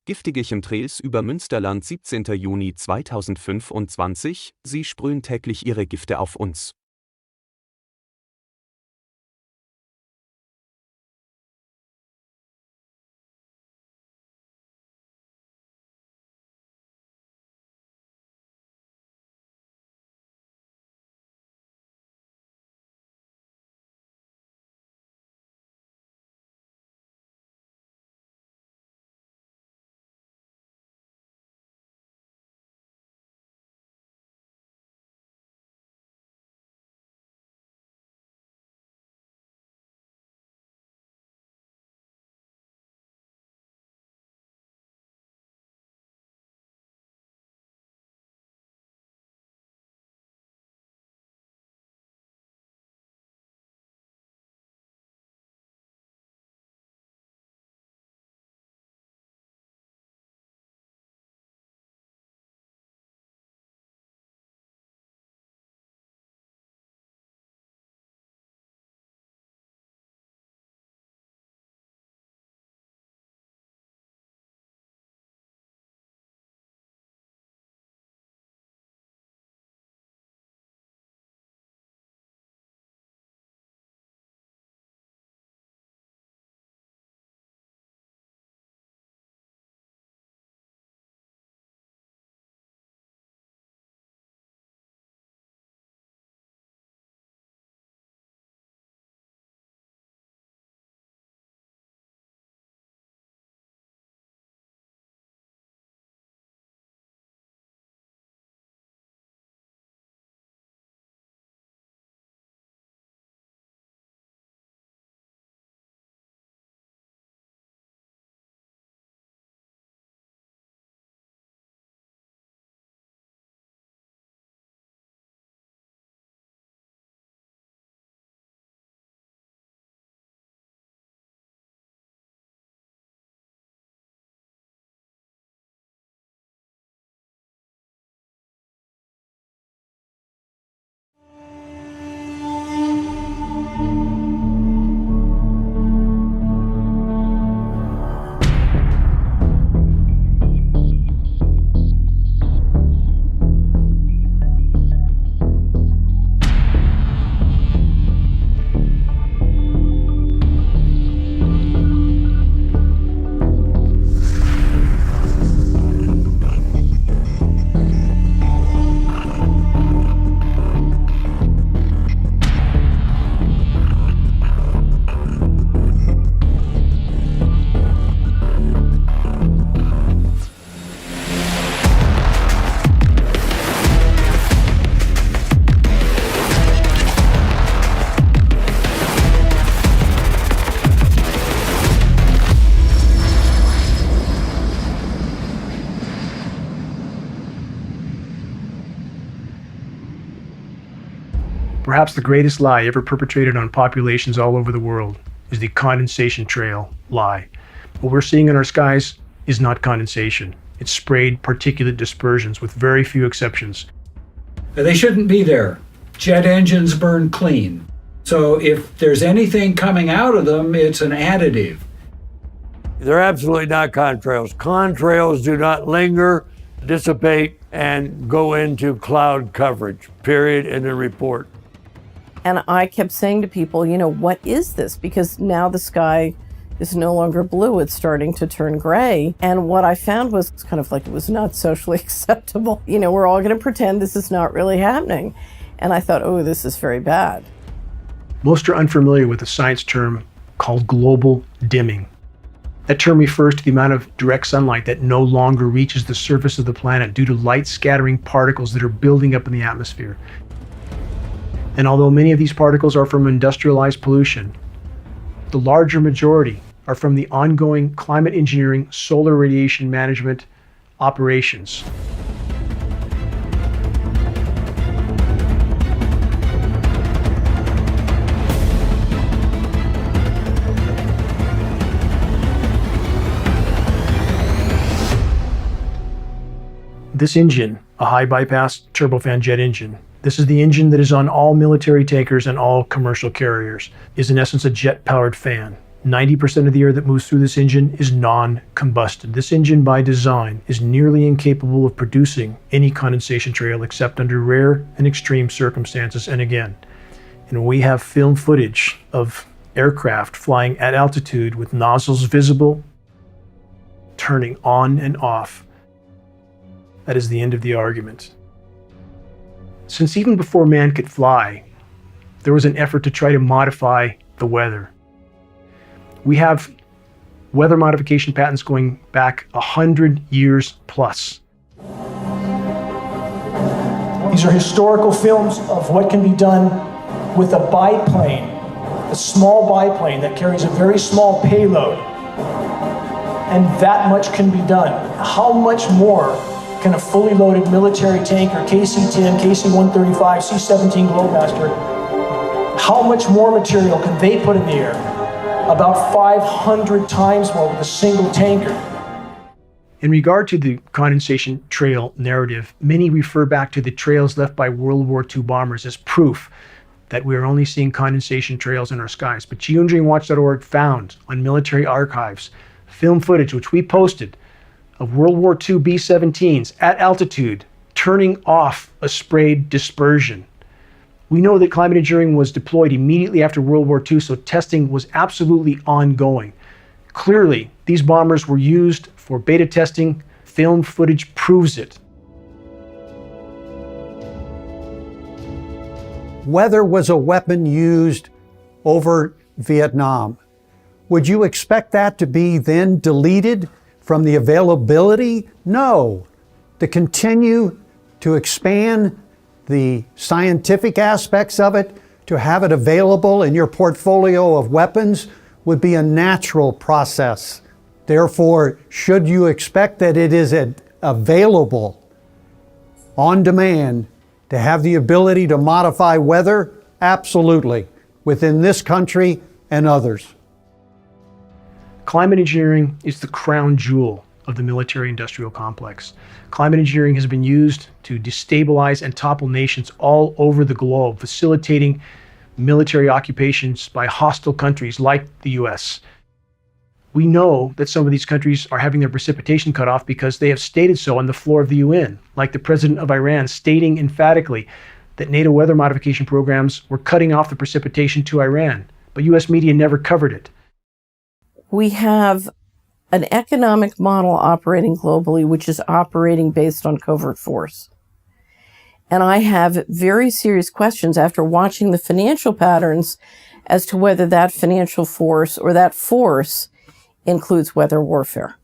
Giftige Chemtrails über Münsterland 17. Juni 2025, sie sprühen täglich ihre Gifte auf uns. Perhaps the greatest lie ever perpetrated on populations all over the world is the condensation trail lie. What we're seeing in our skies is not condensation. It's sprayed particulate dispersions with very few exceptions. They shouldn't be there. Jet engines burn clean. So if there's anything coming out of them, it's an additive. They're absolutely not contrails. Contrails do not linger, dissipate, and go into cloud coverage, period, in the report. And I kept saying to people, what is this? Because now the sky is no longer blue, it's starting to turn gray. And what I found was kind of like it was not socially acceptable. We're all going to pretend this is not really happening. And I thought, oh, this is very bad. Most are unfamiliar with a science term called global dimming. That term refers to the amount of direct sunlight that no longer reaches the surface of the planet due to light scattering particles that are building up in the atmosphere. And although many of these particles are from industrialized pollution, the larger majority are from the ongoing climate engineering solar radiation management operations. This engine, a high bypass turbofan jet engine, this is the engine that is on all military tankers and all commercial carriers, is in essence a jet-powered fan. 90% of the air that moves through this engine is non-combusted. This engine, by design, is nearly incapable of producing any condensation trail except under rare and extreme circumstances. And again, we have film footage of aircraft flying at altitude with nozzles visible, turning on and off. That is the end of the argument. Since even before man could fly, there was an effort to try to modify the weather. We have weather modification patents going back 100 years plus. These are historical films of what can be done with a biplane, a small biplane that carries a very small payload. And that much can be done. How much more can a fully loaded military tanker, KC-10, KC-135, C-17 Globemaster, how much more material can they put in the air? About 500 times more with a single tanker. In regard to the condensation trail narrative, many refer back to the trails left by World War II bombers as proof that we are only seeing condensation trails in our skies. But Geo-Engineering found on military archives film footage, which we posted, of World War II B-17s at altitude turning off a sprayed dispersion. We know that climate engineering was deployed immediately after World War II, so testing was absolutely ongoing. Clearly, these bombers were used for beta testing. Film footage proves it. Weather was a weapon used over Vietnam. Would you expect that to be then deleted from the availability? No. To continue to expand the scientific aspects of it, to have it available in your portfolio of weapons would be a natural process. Therefore, should you expect that it is available on demand to have the ability to modify weather? Absolutely, within this country and others. Climate engineering is the crown jewel of the military-industrial complex. Climate engineering has been used to destabilize and topple nations all over the globe, facilitating military occupations by hostile countries like the US. We know that some of these countries are having their precipitation cut off because they have stated so on the floor of the UN, like the president of Iran stating emphatically that NATO weather modification programs were cutting off the precipitation to Iran, but US media never covered it. We have an economic model operating globally, which is operating based on covert force. And I have very serious questions after watching the financial patterns as to whether that financial force or that force includes weather warfare.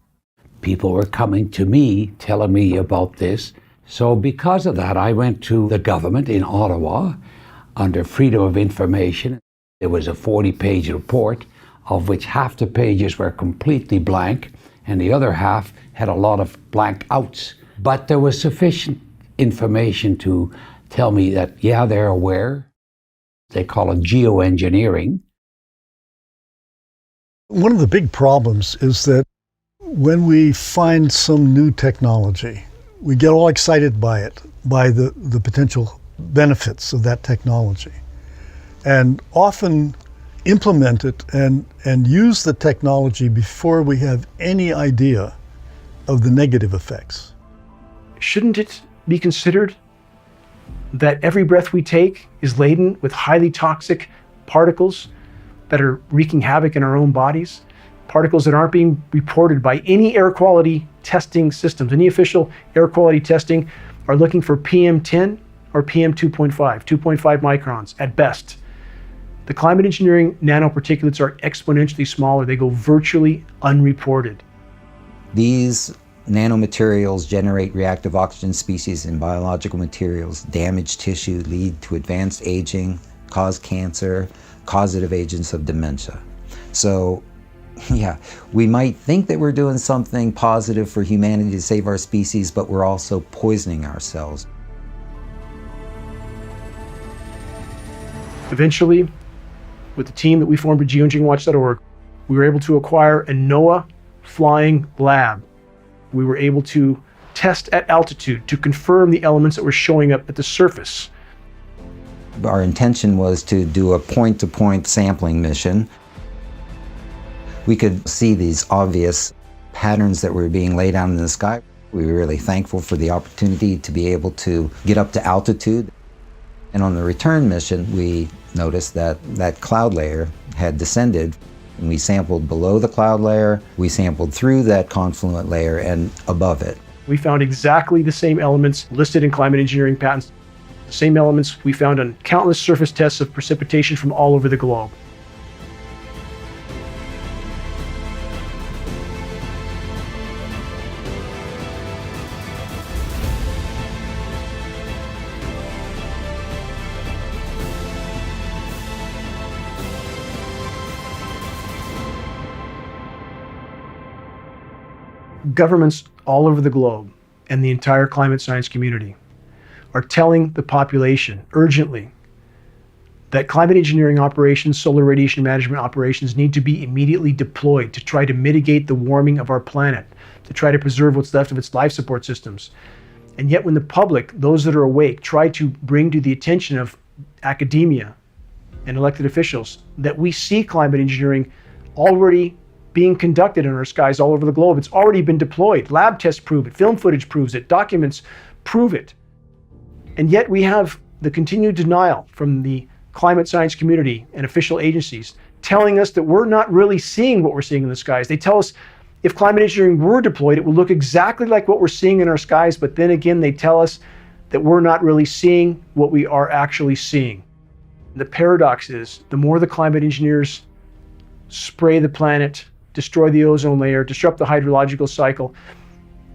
People were coming to me, telling me about this. So because of that, I went to the government in Ottawa under Freedom of Information. It was a 40-page report, of which half the pages were completely blank, and the other half had a lot of blank outs. But there was sufficient information to tell me that, yeah, they're aware. They call it Geo-Engineering. One of the big problems is that when we find some new technology, we get all excited by it, by the potential benefits of that technology, and often implement it and use the technology before we have any idea of the negative effects. Shouldn't it be considered that every breath we take is laden with highly toxic particles that are wreaking havoc in our own bodies? Particles that aren't being reported by any air quality testing systems. Any official air quality testing are looking for PM10 or PM2.5, 2.5 microns at best. The climate engineering nanoparticulates are exponentially smaller. They go virtually unreported. These nanomaterials generate reactive oxygen species in biological materials, damage tissue, lead to advanced aging, cause cancer, causative agents of dementia. So, yeah, we might think that we're doing something positive for humanity to save our species, but we're also poisoning ourselves. Eventually, with the team that we formed at Geo-Engineering.org, we were able to acquire a NOAA flying lab. We were able to test at altitude to confirm the elements that were showing up at the surface. Our intention was to do a point-to-point sampling mission. We could see these obvious patterns that were being laid out in the sky. We were really thankful for the opportunity to be able to get up to altitude. And on the return mission, we noticed that that cloud layer had descended. And we sampled below the cloud layer, we sampled through that confluent layer and above it. We found exactly the same elements listed in climate engineering patents, the same elements we found on countless surface tests of precipitation from all over the globe. Governments all over the globe and the entire climate science community are telling the population urgently that climate engineering operations, solar radiation management operations need to be immediately deployed to try to mitigate the warming of our planet, to try to preserve what's left of its life support systems. And yet when the public, those that are awake, try to bring to the attention of academia and elected officials that we see climate engineering already being conducted in our skies all over the globe. It's already been deployed. Lab tests prove it. Film footage proves it. Documents prove it. And yet we have the continued denial from the climate science community and official agencies telling us that we're not really seeing what we're seeing in the skies. They tell us if climate engineering were deployed, it would look exactly like what we're seeing in our skies. But then again, they tell us that we're not really seeing what we are actually seeing. The paradox is the more the climate engineers spray the planet, destroy the ozone layer, disrupt the hydrological cycle,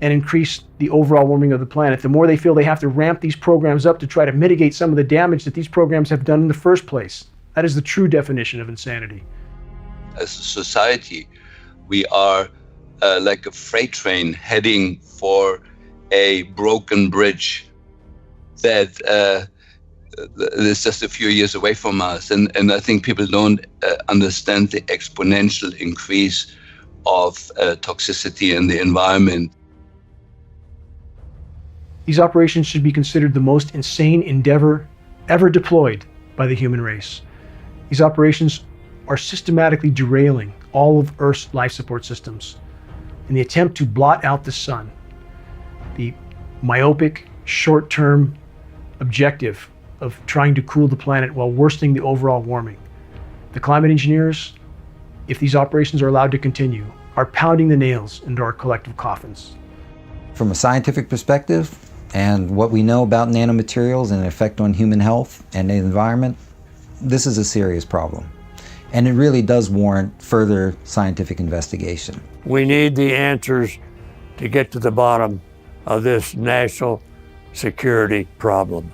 and increase the overall warming of the planet, the more they feel they have to ramp these programs up to try to mitigate some of the damage that these programs have done in the first place. That is the true definition of insanity. As a society, we are like a freight train heading for a broken bridge that is just a few years away from us. And I think people don't understand the exponential increase of toxicity in the environment. These operations should be considered the most insane endeavor ever deployed by the human race. These operations are systematically derailing all of Earth's life support systems in the attempt to blot out the sun, the myopic, short-term objective of trying to cool the planet while worsening the overall warming. The climate engineers, if these operations are allowed to continue, are pounding the nails into our collective coffins. From a scientific perspective, and what we know about nanomaterials and their effect on human health and the environment, this is a serious problem. And it really does warrant further scientific investigation. We need the answers to get to the bottom of this national security problem.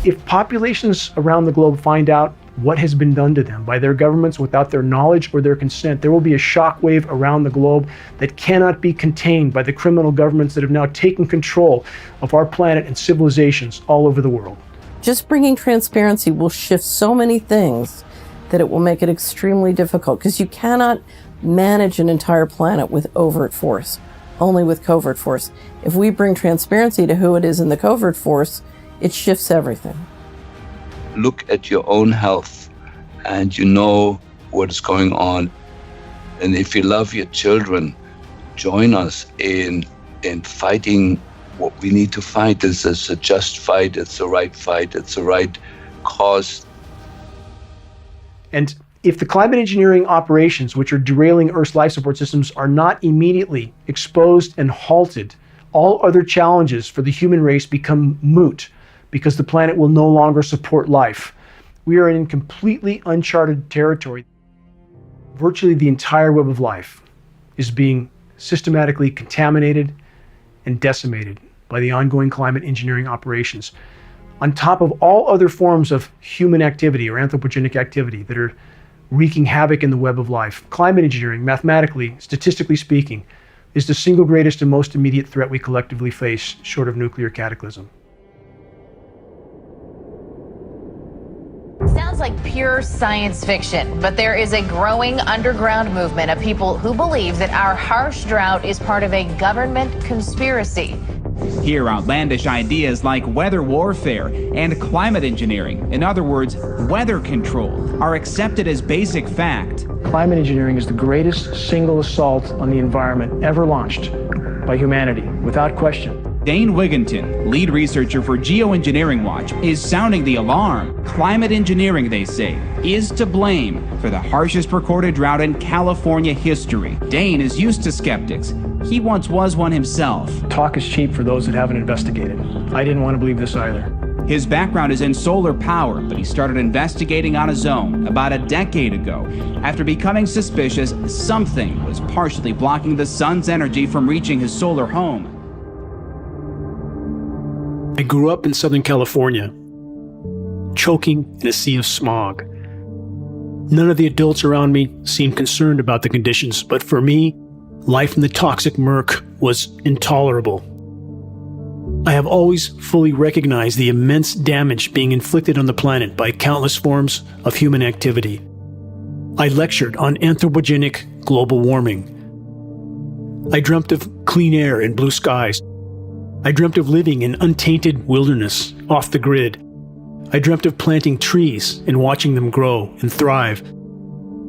If populations around the globe find out what has been done to them by their governments without their knowledge or their consent, there will be a shockwave around the globe that cannot be contained by the criminal governments that have now taken control of our planet and civilizations all over the world. Just bringing transparency will shift so many things that it will make it extremely difficult, because you cannot manage an entire planet with overt force, only with covert force. If we bring transparency to who it is in the covert force, it shifts everything. Look at your own health and you know what is going on. And if you love your children, join us in fighting what we need to fight. This is a just fight, it's the right fight, it's the right cause. And if the climate engineering operations, which are derailing Earth's life support systems, are not immediately exposed and halted, all other challenges for the human race become moot, because the planet will no longer support life. We are in completely uncharted territory. Virtually the entire web of life is being systematically contaminated and decimated by the ongoing climate engineering operations, on top of all other forms of human activity or anthropogenic activity that are wreaking havoc in the web of life. Climate engineering, mathematically, statistically speaking, is the single greatest and most immediate threat we collectively face, short of nuclear cataclysm. Sounds like pure science fiction, but there is a growing underground movement of people who believe that our harsh drought is part of a government conspiracy. Here, outlandish ideas like weather warfare and climate engineering, in other words, weather control, are accepted as basic fact. Climate engineering is the greatest single assault on the environment ever launched by humanity, without question. Dane Wigginton, lead researcher for Geo-Engineering Watch, is sounding the alarm. Climate engineering, they say, is to blame for the harshest recorded drought in California history. Dane is used to skeptics. He once was one himself. Talk is cheap for those that haven't investigated. I didn't want to believe this either. His background is in solar power, but he started investigating on his own about a decade ago after becoming suspicious something was partially blocking the sun's energy from reaching his solar home. I grew up in Southern California, choking in a sea of smog. None of the adults around me seemed concerned about the conditions, but for me, life in the toxic murk was intolerable. I have always fully recognized the immense damage being inflicted on the planet by countless forms of human activity. I lectured on anthropogenic global warming. I dreamt of clean air and blue skies. I dreamt of living in untainted wilderness, off the grid. I dreamt of planting trees and watching them grow and thrive.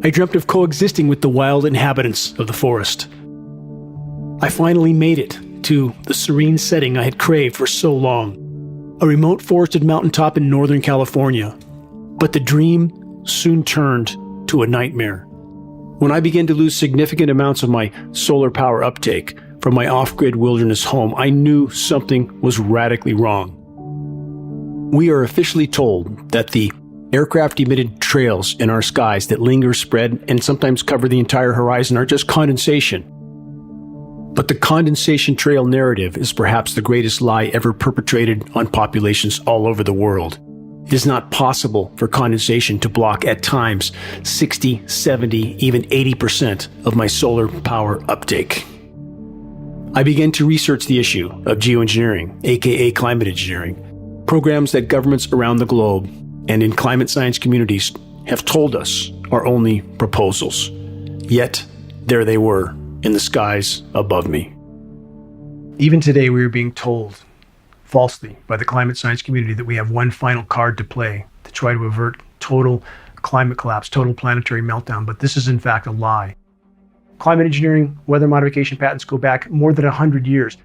I dreamt of coexisting with the wild inhabitants of the forest. I finally made it to the serene setting I had craved for so long, a remote forested mountaintop in Northern California. But the dream soon turned to a nightmare. When I began to lose significant amounts of my solar power uptake from my off-grid wilderness home, I knew something was radically wrong. We are officially told that the aircraft-emitted trails in our skies that linger, spread, and sometimes cover the entire horizon are just condensation. But the condensation trail narrative is perhaps the greatest lie ever perpetrated on populations all over the world. It is not possible for condensation to block at times 60, 70, even 80% of my solar power uptake. I began to research the issue of geoengineering, aka climate engineering, programs that governments around the globe and in climate science communities have told us are only proposals. Yet, there they were, in the skies above me. Even today, we are being told, falsely, by the climate science community that we have one final card to play to try to avert total climate collapse, total planetary meltdown, but this is in fact a lie. Climate engineering, weather modification patents go back more than 100 years,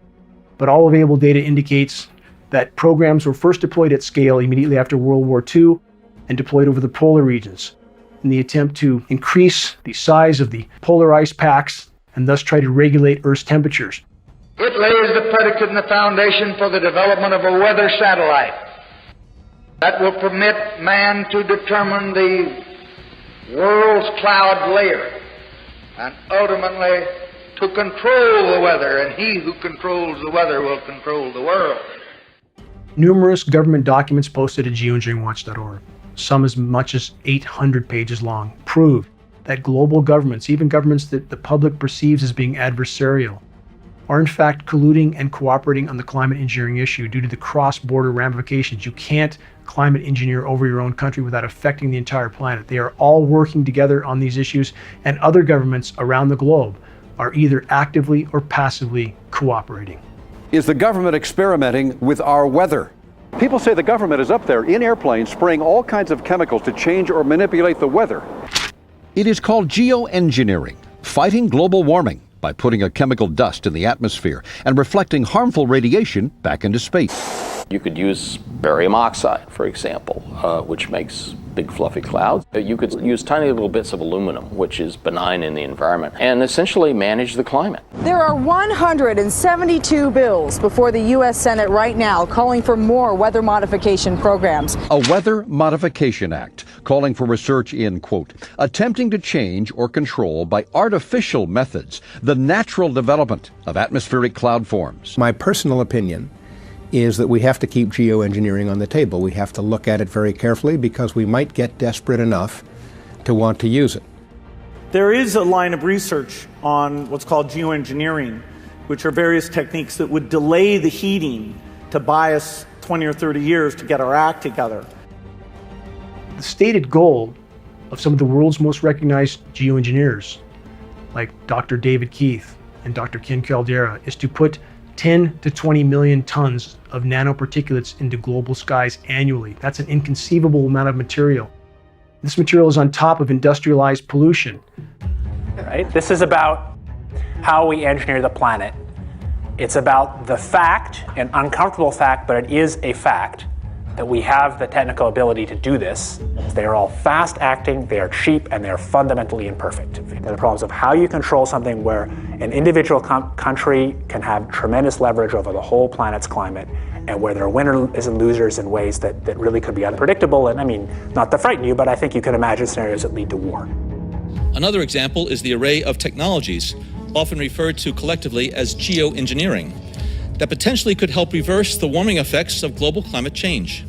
but all available data indicates that programs were first deployed at scale immediately after World War II and deployed over the polar regions in the attempt to increase the size of the polar ice packs and thus try to regulate Earth's temperatures. It lays the predicate and the foundation for the development of a weather satellite that will permit man to determine the world's cloud layer and ultimately to control the weather, and he who controls the weather will control the world. Numerous government documents posted at geoengineeringwatch.org, some as much as 800 pages long, prove that global governments, even governments that the public perceives as being adversarial, are in fact colluding and cooperating on the climate engineering issue due to the cross-border ramifications. You can't climate engineer over your own country without affecting the entire planet. They are all working together on these issues, and other governments around the globe are either actively or passively cooperating. Is the government experimenting with our weather? People say the government is up there in airplanes spraying all kinds of chemicals to change or manipulate the weather. It is called geoengineering, fighting global warming by putting a chemical dust in the atmosphere and reflecting harmful radiation back into space. You could use barium oxide, for example, which makes big fluffy clouds. You could use tiny little bits of aluminum, which is benign in the environment, and essentially manage the climate. There are 172 bills before the U.S. Senate right now calling for more weather modification programs. A Weather Modification Act calling for research in, quote, attempting to change or control by artificial methods the natural development of atmospheric cloud forms. My personal opinion is that we have to keep geoengineering on the table. We have to look at it very carefully because we might get desperate enough to want to use it. There is a line of research on what's called geoengineering, which are various techniques that would delay the heating to buy us 20 or 30 years to get our act together. The stated goal of some of the world's most recognized geoengineers, like Dr. David Keith and Dr. Ken Caldera, is to put 10 to 20 million tons of nanoparticulates into global skies annually. That's an inconceivable amount of material. This material is on top of industrialized pollution. Right? This is about how we engineer the planet. It's about the fact, an uncomfortable fact, but it is a fact, that we have the technical ability to do this. They are all fast acting, they are cheap, and they are fundamentally imperfect. The problems of how you control something where an individual country can have tremendous leverage over the whole planet's climate, and where there are winners and losers in ways that really could be unpredictable. And I mean, not to frighten you, but I think you can imagine scenarios that lead to war. Another example is the array of technologies, often referred to collectively as geo-engineering, that potentially could help reverse the warming effects of global climate change.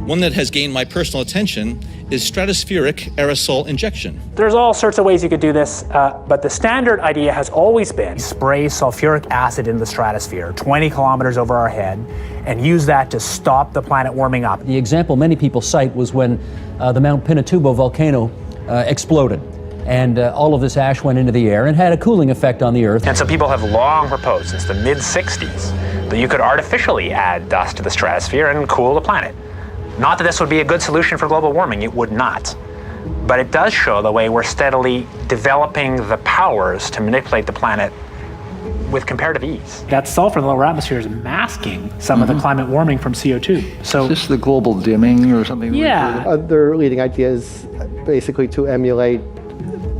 One that has gained my personal attention is stratospheric aerosol injection. There's all sorts of ways you could do this, but the standard idea has always been spray sulfuric acid in the stratosphere 20 kilometers over our head and use that to stop the planet warming up. The example many people cite was when the Mount Pinatubo volcano exploded. And all of this ash went into the air and had a cooling effect on the Earth. And so people have long proposed since the mid-60s that you could artificially add dust to the stratosphere and cool the planet. Not that this would be a good solution for global warming, it would not. But it does show the way we're steadily developing the powers to manipulate the planet with comparative ease. That sulfur in the lower atmosphere is masking some of the climate warming from CO2. So is this the global dimming or something? Yeah. Other leading idea is basically to emulate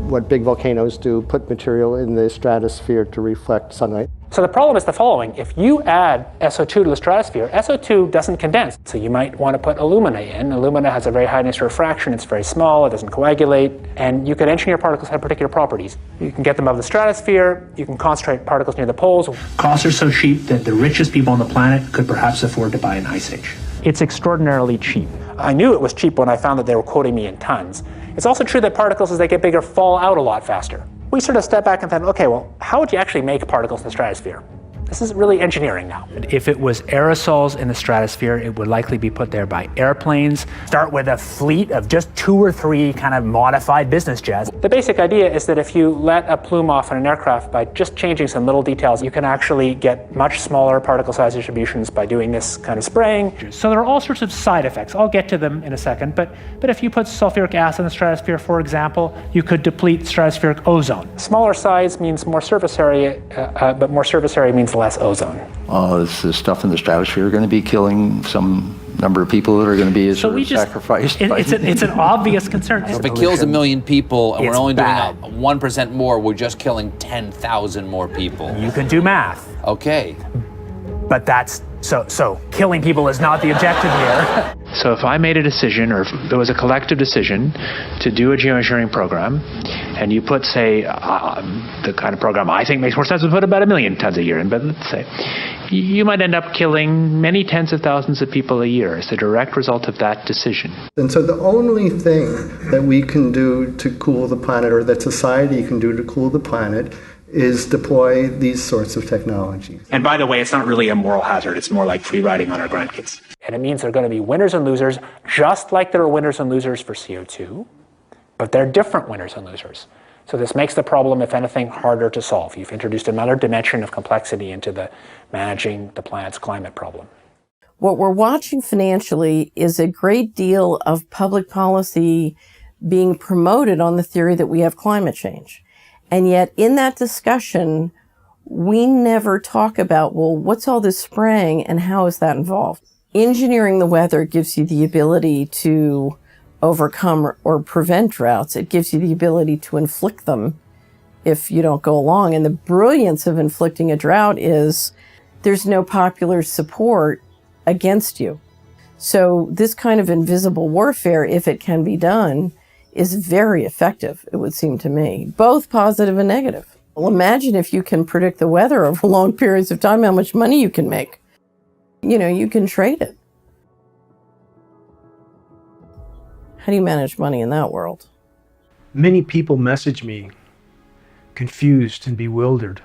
what big volcanoes do, put material in the stratosphere to reflect sunlight. So the problem is the following. If you add SO2 to the stratosphere, SO2 doesn't condense. So you might want to put alumina in. Alumina has a very high initial refraction. It's very small. It doesn't coagulate. And you can engineer particles that have particular properties. You can get them above the stratosphere. You can concentrate particles near the poles. Costs are so cheap that the richest people on the planet could perhaps afford to buy an ice age. It's extraordinarily cheap. I knew it was cheap when I found that they were quoting me in tons. It's also true that particles, as they get bigger, fall out a lot faster. We sort of step back and think, okay, well, how would you actually make particles in the stratosphere? This is really engineering now. If it was aerosols in the stratosphere, it would likely be put there by airplanes. Start with a fleet of just 2 or 3 kind of modified business jets. The basic idea is that if you let a plume off in an aircraft by just changing some little details, you can actually get much smaller particle size distributions by doing this kind of spraying. So there are all sorts of side effects. I'll get to them in a second, but if you put sulfuric acid in the stratosphere, for example, you could deplete stratospheric ozone. Smaller size means more surface area, but more surface area means less ozone. Is the stuff in the stratosphere going to be killing some number of people that are going to be sacrificed? It's an obvious concern. So if it kills 1 million people and we're only doing 1% more, we're just killing 10,000 more people. You can do math. Okay. But that's, so killing people is not the objective here. So if I made a decision, or if there was a collective decision to do a geoengineering program, and you put, say, the kind of program I think makes more sense to put about 1 million tons a year in, but let's say, you might end up killing many tens of thousands of people a year as a direct result of that decision. And so the only thing that we can do to cool the planet, or that society can do to cool the planet, is deploy these sorts of technologies. And by the way, it's not really a moral hazard. It's more like free riding on our grandkids. And it means there are going to be winners and losers, just like there are winners and losers for CO2, but they're different winners and losers. So this makes the problem, if anything, harder to solve. You've introduced another dimension of complexity into the managing the planet's climate problem. What we're watching financially is a great deal of public policy being promoted on the theory that we have climate change. And yet in that discussion, we never talk about, well, what's all this spraying and how is that involved? Engineering the weather gives you the ability to overcome or prevent droughts. It gives you the ability to inflict them if you don't go along. And the brilliance of inflicting a drought is there's no popular support against you. So this kind of invisible warfare, if it can be done, is very effective, it would seem to me, both positive and negative. Well, imagine if you can predict the weather over long periods of time, how much money you can make. You know, you can trade it. How do you manage money in that world? Many people message me confused and bewildered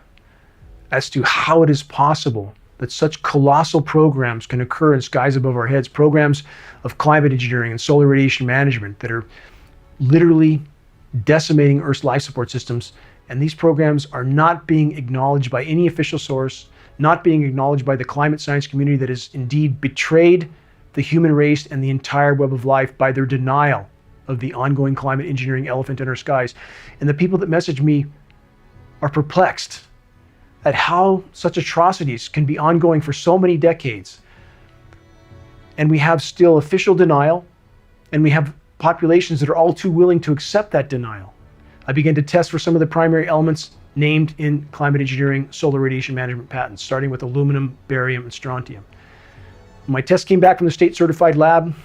as to how it is possible that such colossal programs can occur in skies above our heads, programs of climate engineering and solar radiation management that are literally decimating Earth's life support systems, and these programs are not being acknowledged by any official source, not being acknowledged by the climate science community that has indeed betrayed the human race and the entire web of life by their denial of the ongoing climate engineering elephant in our skies. And the people that message me are perplexed at how such atrocities can be ongoing for so many decades. And we have still official denial, and we have populations that are all too willing to accept that denial. I began to test for some of the primary elements named in climate engineering solar radiation management patents, starting with aluminum, barium, and strontium. My test came back from the state certified lab.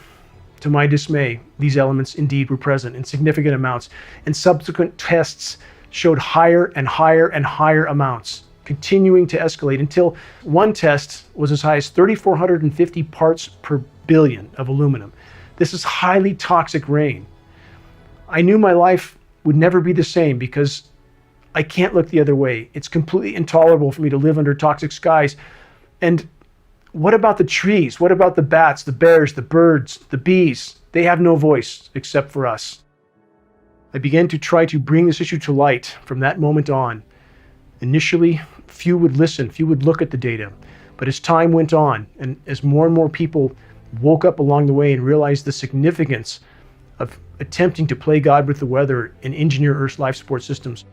To my dismay, these elements indeed were present in significant amounts, and subsequent tests showed higher and higher and higher amounts, continuing to escalate until one test was as high as 3,450 parts per billion of aluminum. This is highly toxic rain. I knew my life would never be the same because I can't look the other way. It's completely intolerable for me to live under toxic skies. And what about the trees? What about the bats, the bears, the birds, the bees? They have no voice except for us. I began to try to bring this issue to light from that moment on. Initially, few would listen, few would look at the data. But as time went on, and as more and more people woke up along the way and realized the significance of attempting to play God with the weather and engineer Earth's life support systems,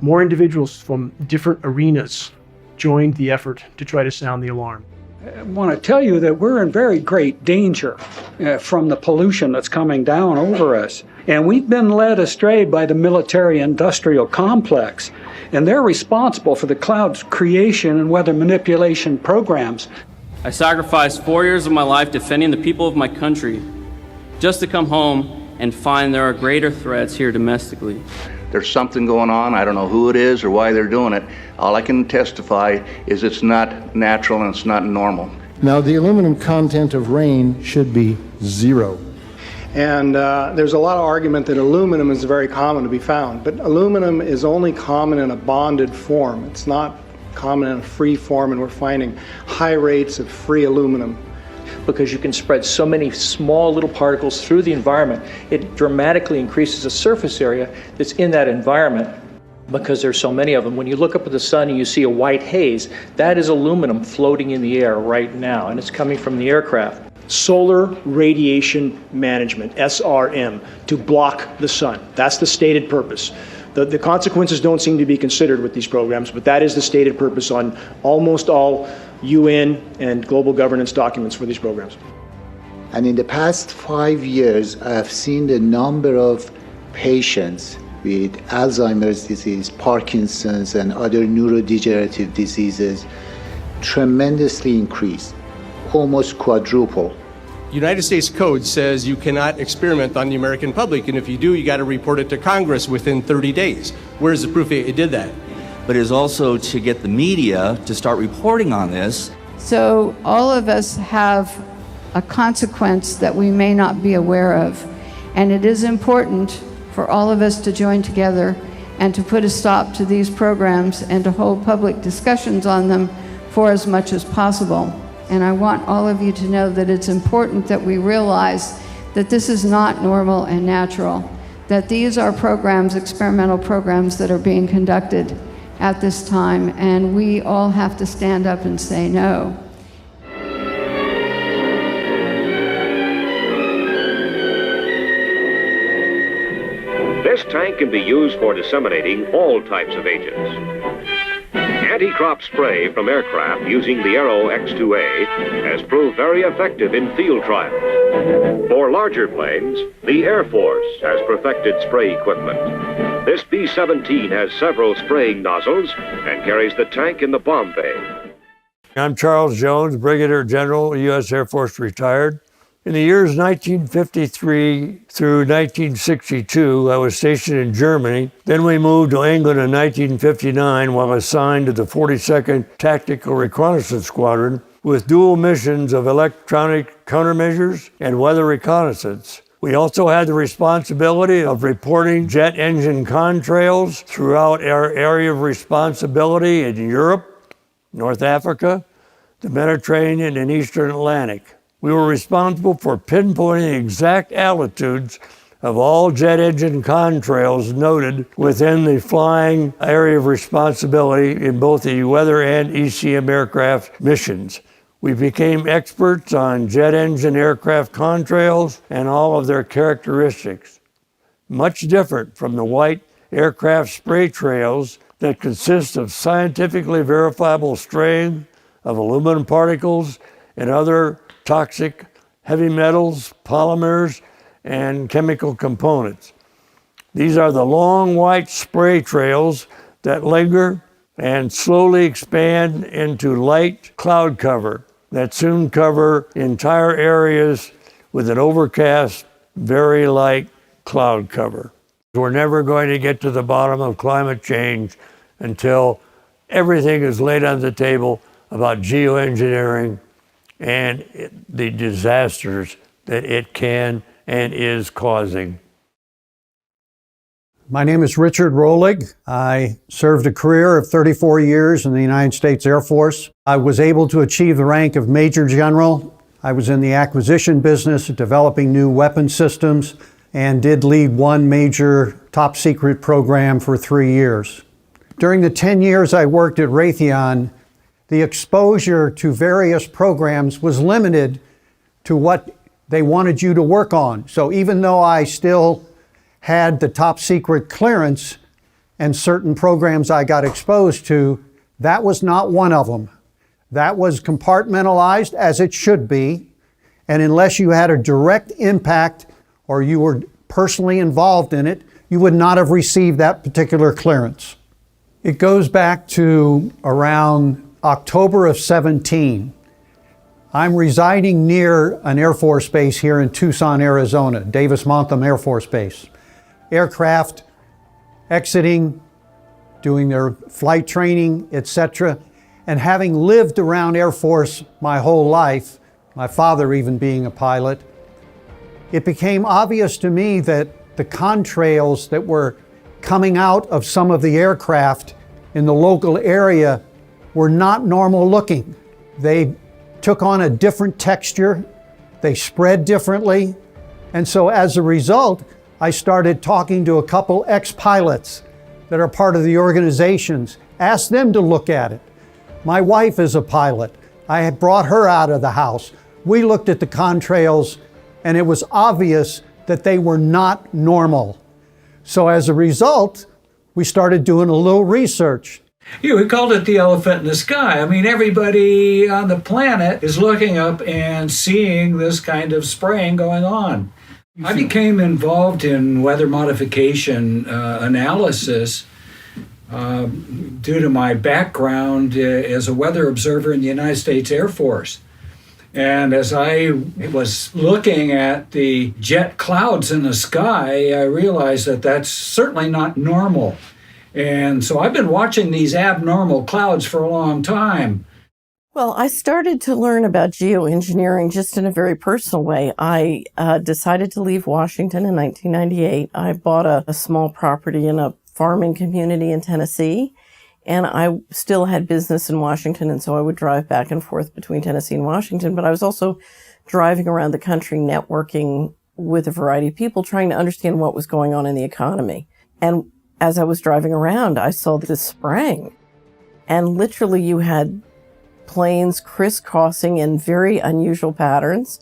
more individuals from different arenas joined the effort to try to sound the alarm. I want to tell you that we're in very great danger from the pollution that's coming down over us. And we've been led astray by the military-industrial complex. And they're responsible for the cloud's creation and weather manipulation programs. I sacrificed 4 years of my life defending the people of my country just to come home and find there are greater threats here domestically. There's something going on. I don't know who it is or why they're doing it. All I can testify is it's not natural and it's not normal. Now, the aluminum content of rain should be 0. And there's a lot of argument that aluminum is very common to be found, but aluminum is only common in a bonded form. It's not common in a free form, and we're finding high rates of free aluminum. Because you can spread so many small little particles through the environment, it dramatically increases the surface area that's in that environment because there's so many of them. When you look up at the sun and you see a white haze, that is aluminum floating in the air right now, and it's coming from the aircraft. Solar radiation management, SRM, to block the sun. That's the stated purpose. The consequences don't seem to be considered with these programs, but that is the stated purpose on almost all UN and global governance documents for these programs. And in the past 5 years, I have seen the number of patients with Alzheimer's disease, Parkinson's, and other neurodegenerative diseases tremendously increase, almost quadruple. United States Code says you cannot experiment on the American public, and if you do, you got to report it to Congress within 30 days. Where's the proof it did that? But it is also to get the media to start reporting on this. So all of us have a consequence that we may not be aware of, and it is important for all of us to join together and to put a stop to these programs and to hold public discussions on them for as much as possible. And I want all of you to know that it's important that we realize that this is not normal and natural, that these are programs, experimental programs that are being conducted at this time, and we all have to stand up and say no. This tank can be used for disseminating all types of agents. Anti-crop spray from aircraft using the Aero X2A has proved very effective in field trials. For larger planes, the Air Force has perfected spray equipment. This B-17 has several spraying nozzles and carries the tank in the bomb bay. I'm Charles Jones, Brigadier General, U.S. Air Force retired. In the years 1953 through 1962, I was stationed in Germany. Then we moved to England in 1959 while assigned to the 42nd Tactical Reconnaissance Squadron with dual missions of electronic countermeasures and weather reconnaissance. We also had the responsibility of reporting jet engine contrails throughout our area of responsibility in Europe, North Africa, the Mediterranean, and Eastern Atlantic. We were responsible for pinpointing exact altitudes of all jet engine contrails noted within the flying area of responsibility in both the weather and ECM aircraft missions. We became experts on jet engine aircraft contrails and all of their characteristics. Much different from the white aircraft spray trails that consist of scientifically verifiable straying of aluminum particles and other toxic heavy metals, polymers, and chemical components. These are the long white spray trails that linger and slowly expand into light cloud cover that soon cover entire areas with an overcast, very light cloud cover. We're never going to get to the bottom of climate change until everything is laid on the table about geoengineering and the disasters that it can and is causing. My name is Richard Rolig. I served a career of 34 years in the United States Air Force. I was able to achieve the rank of Major General. I was in the acquisition business, developing new weapon systems, and did lead one major top secret program for 3 years. During the 10 years I worked at Raytheon, the exposure to various programs was limited to what they wanted you to work on. So even though I still had the top secret clearance and certain programs I got exposed to, that was not one of them. That was compartmentalized as it should be. And unless you had a direct impact or you were personally involved in it, you would not have received that particular clearance. It goes back to around October of 17. I'm residing near an Air Force base here in Tucson, Arizona, Davis-Monthan Air Force Base. Aircraft exiting, doing their flight training, etc. And having lived around Air Force my whole life, my father even being a pilot, it became obvious to me that the contrails that were coming out of some of the aircraft in the local area were not normal looking. They took on a different texture, they spread differently, and so as a result, I started talking to a couple ex-pilots that are part of the organizations, asked them to look at it. My wife is a pilot. I had brought her out of the house. We looked at the contrails, and it was obvious that they were not normal. So as a result, we started doing a little research. Yeah, we called it the elephant in the sky. I mean, everybody on the planet is looking up and seeing this kind of spraying going on. I became involved in weather modification analysis due to my background as a weather observer in the United States Air Force. And as I was looking at the jet clouds in the sky, I realized that that's certainly not normal. And so I've been watching these abnormal clouds for a long time. Well, I started to learn about geoengineering just in a very personal way. I decided to leave Washington in 1998. I bought a small property in a farming community in Tennessee, and I still had business in Washington, and so I would drive back and forth between Tennessee and Washington, but I was also driving around the country networking with a variety of people, trying to understand what was going on in the economy. And as I was driving around, I saw this spraying, and literally you had planes crisscrossing in very unusual patterns.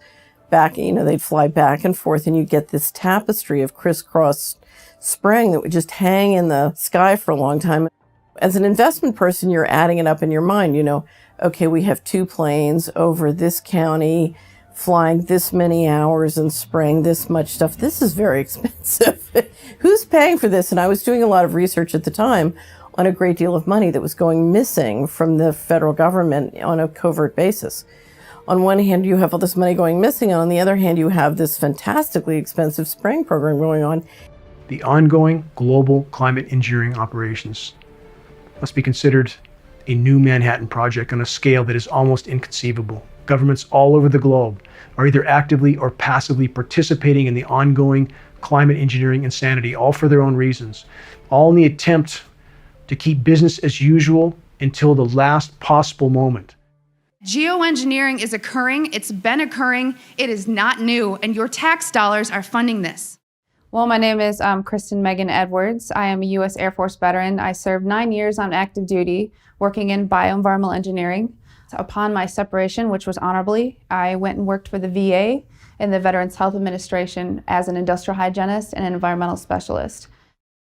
They'd fly back and forth, and you'd get this tapestry of crisscross spraying that would just hang in the sky for a long time. As an investment person, you're adding it up in your mind. Okay, we have 2 planes over this county flying this many hours and spraying this much stuff. This is very expensive. Who's paying for this? And I was doing a lot of research at the time on a great deal of money that was going missing from the federal government on a covert basis. On one hand, you have all this money going missing, and on the other hand, you have this fantastically expensive spraying program going on. The ongoing global climate engineering operations must be considered a new Manhattan Project on a scale that is almost inconceivable. Governments all over the globe are either actively or passively participating in the ongoing climate engineering insanity, all for their own reasons, all in the attempt to keep business as usual until the last possible moment. Geoengineering is occurring, it's been occurring, it is not new, and your tax dollars are funding this. Well, my name is Kristen Megan Edwards. I am a U.S. Air Force veteran. I served 9 years on active duty working in bioenvironmental engineering. Upon my separation, which was honorably, I went and worked for the VA in the Veterans Health Administration as an industrial hygienist and an environmental specialist.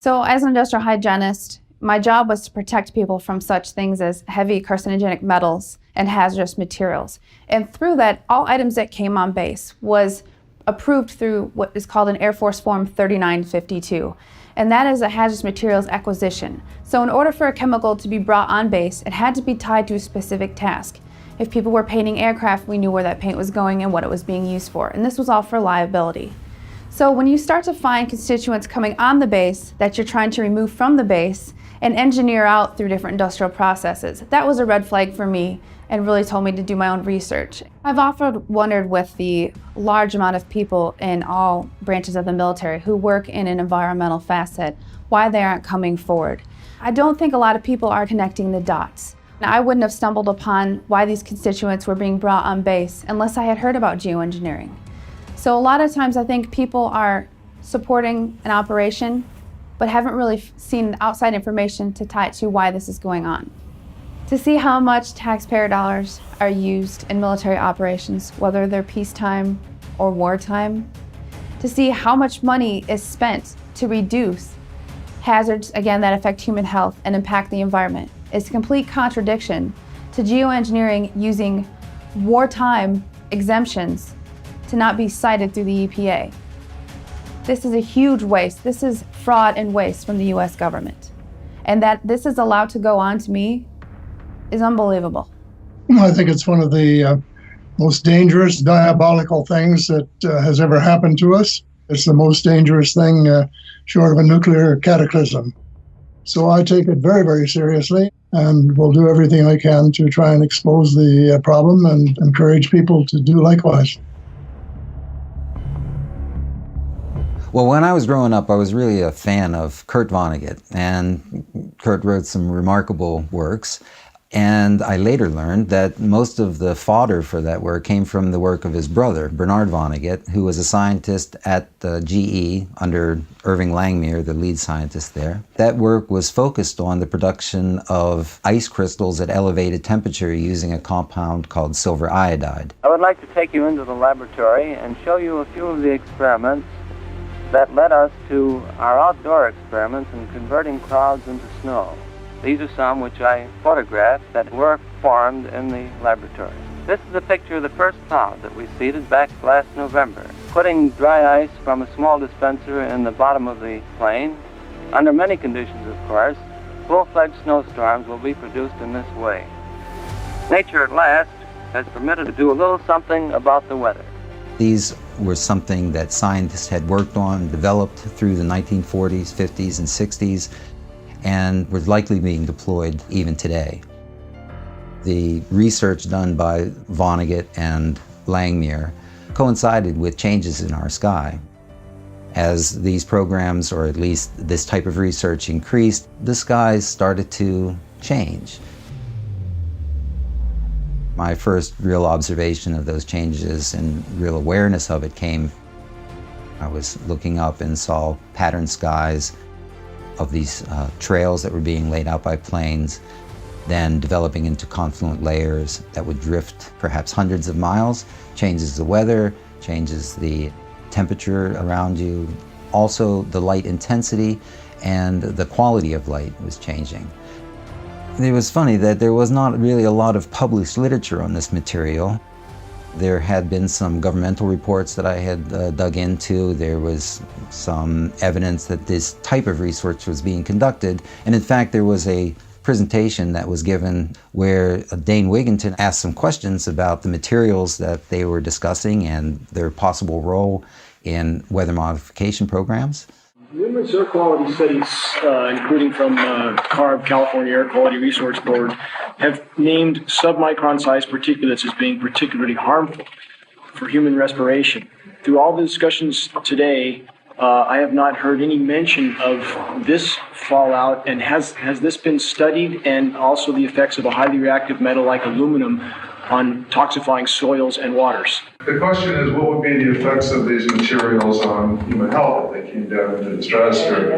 So as an industrial hygienist, my job was to protect people from such things as heavy carcinogenic metals and hazardous materials. And through that, all items that came on base was approved through what is called an Air Force Form 3952. And that is a hazardous materials acquisition. So in order for a chemical to be brought on base, it had to be tied to a specific task. If people were painting aircraft, we knew where that paint was going and what it was being used for. And this was all for liability. So when you start to find constituents coming on the base that you're trying to remove from the base and engineer out through different industrial processes, that was a red flag for me and really told me to do my own research. I've often wondered with the large amount of people in all branches of the military who work in an environmental facet, why they aren't coming forward. I don't think a lot of people are connecting the dots. I wouldn't have stumbled upon why these constituents were being brought on base unless I had heard about geoengineering. So a lot of times I think people are supporting an operation but haven't really seen outside information to tie it to why this is going on. To see how much taxpayer dollars are used in military operations, whether they're peacetime or wartime, to see how much money is spent to reduce hazards, again, that affect human health and impact the environment, is a complete contradiction to geoengineering using wartime exemptions to not be cited through the EPA. This is a huge waste. This is fraud and waste from the US government. And that this is allowed to go on to me is unbelievable. I think it's one of the most dangerous, diabolical things that has ever happened to us. It's the most dangerous thing short of a nuclear cataclysm. So I take it very, very seriously and will do everything I can to try and expose the problem and encourage people to do likewise. Well, when I was growing up, I was really a fan of Kurt Vonnegut, and Kurt wrote some remarkable works. And I later learned that most of the fodder for that work came from the work of his brother, Bernard Vonnegut, who was a scientist at GE under Irving Langmuir, the lead scientist there. That work was focused on the production of ice crystals at elevated temperature using a compound called silver iodide. I would like to take you into the laboratory and show you a few of the experiments that led us to our outdoor experiments in converting clouds into snow. These are some which I photographed that were formed in the laboratory. This is a picture of the first cloud that we seeded back last November. Putting dry ice from a small dispenser in the bottom of the plane, under many conditions of course, full-fledged snowstorms will be produced in this way. Nature at last has permitted to do a little something about the weather. These were something that scientists had worked on, developed through the 1940s, 50s, and 60s, and was likely being deployed even today. The research done by Vonnegut and Langmuir coincided with changes in our sky. As these programs, or at least this type of research, increased, the skies started to change. My first real observation of those changes and real awareness of it came, I was looking up and saw patterned skies of these trails that were being laid out by planes, then developing into confluent layers that would drift perhaps hundreds of miles, changes the weather, changes the temperature around you. Also, the light intensity and the quality of light was changing. It was funny that there was not really a lot of published literature on this material. There had been some governmental reports that I had dug into. There was some evidence that this type of research was being conducted. And in fact, there was a presentation that was given where Dane Wigginton asked some questions about the materials that they were discussing and their possible role in weather modification programs. Numerous air quality studies, including from CARB, California Air Quality Resource Board, have named submicron-sized particulates as being particularly harmful for human respiration. Through all the discussions today, I have not heard any mention of this fallout, and has this been studied, and also the effects of a highly reactive metal like aluminum on toxifying soils and waters. The question is, what would be the effects of these materials on human health if they came down into the stratosphere?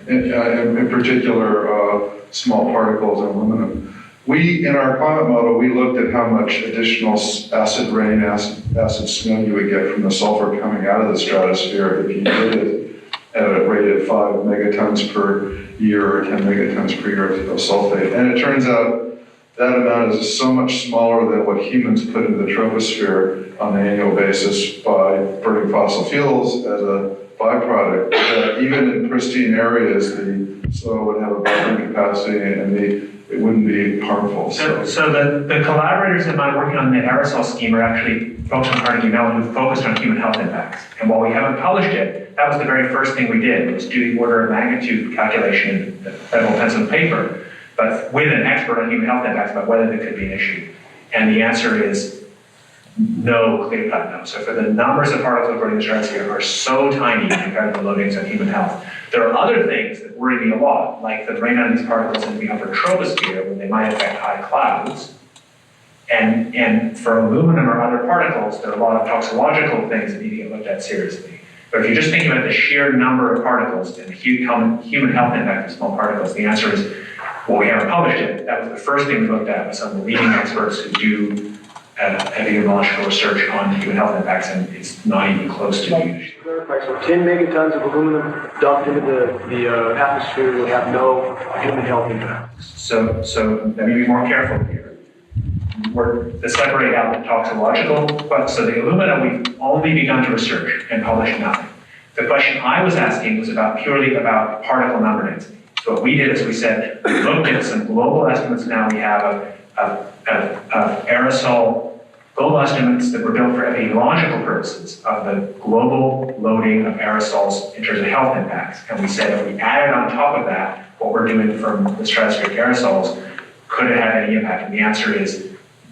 In particular, small particles and aluminum. In our climate model, we looked at how much additional acid rain, acid snow you would get from the sulfur coming out of the stratosphere if you did it at a rate of 5 megatons per year or 10 megatons per year of sulfate. And it turns out that amount is so much smaller than what humans put into the troposphere on an annual basis by burning fossil fuels as a byproduct, that even in pristine areas, the soil would have a buffering capacity and it wouldn't be harmful. So the collaborators of mine working on the aerosol scheme are actually folks from Carnegie Mellon who focused on human health impacts. And while we haven't published it, that was the very first thing we did, was do the order of magnitude calculation in federal pencil and paper, but with an expert on human health impacts about whether there could be an issue. And the answer is no, clear-cut no. So for the numbers of particles burning in the stratosphere are so tiny compared to the loadings on human health. There are other things that worry me a lot, like the rain on these particles in the upper troposphere when they might affect high clouds. And for aluminum or other particles, there are a lot of toxicological things that need to get looked at seriously. But if you're just thinking about the sheer number of particles and the human health impact of small particles, the answer is, well, we haven't published it. That was the first thing we looked at with some of the leading experts who do epidemiological research on human health impacts, and it's not even close to being an issue. So 10 megatons of aluminum dumped into the atmosphere will have no human health impact. So let me be more careful here. We're to separate out the toxicological, but so the aluminum we've only begun to research and published nothing. The question I was asking was purely about particle number density. So what we did is we said, we looked at some global estimates now we have of aerosol, global estimates that were built for epidemiological purposes of the global loading of aerosols in terms of health impacts. And we said if we added on top of that what we're doing from the stratospheric aerosols, could it have any impact? And the answer is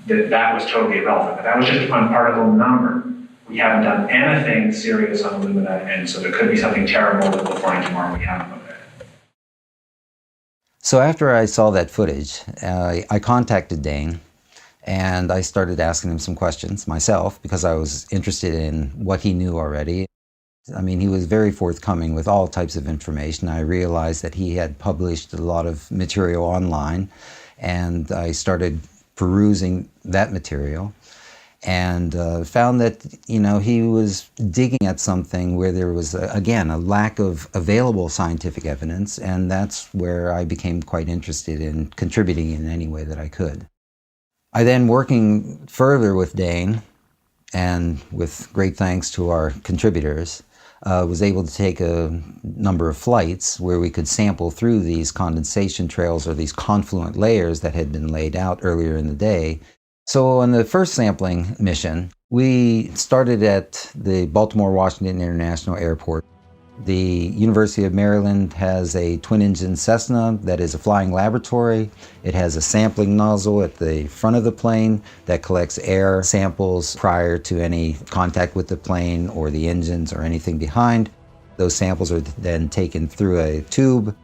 that was totally irrelevant. But that was just on particle number. We haven't done anything serious on alumina, and so there could be something terrible that we'll find tomorrow we haven't looked at. So after I saw that footage, I contacted Dane and I started asking him some questions myself because I was interested in what he knew already. I mean, he was very forthcoming with all types of information. I realized that he had published a lot of material online, and I started perusing that material and found that, he was digging at something where there was, again, a lack of available scientific evidence, and that's where I became quite interested in contributing in any way that I could. I then, working further with Dane, and with great thanks to our contributors, was able to take a number of flights where we could sample through these condensation trails or these confluent layers that had been laid out earlier in the day. So on the first sampling mission, we started at the Baltimore-Washington International Airport. The University of Maryland has a twin-engine Cessna that is a flying laboratory. It has a sampling nozzle at the front of the plane that collects air samples prior to any contact with the plane or the engines or anything behind. Those samples are then taken through a tube,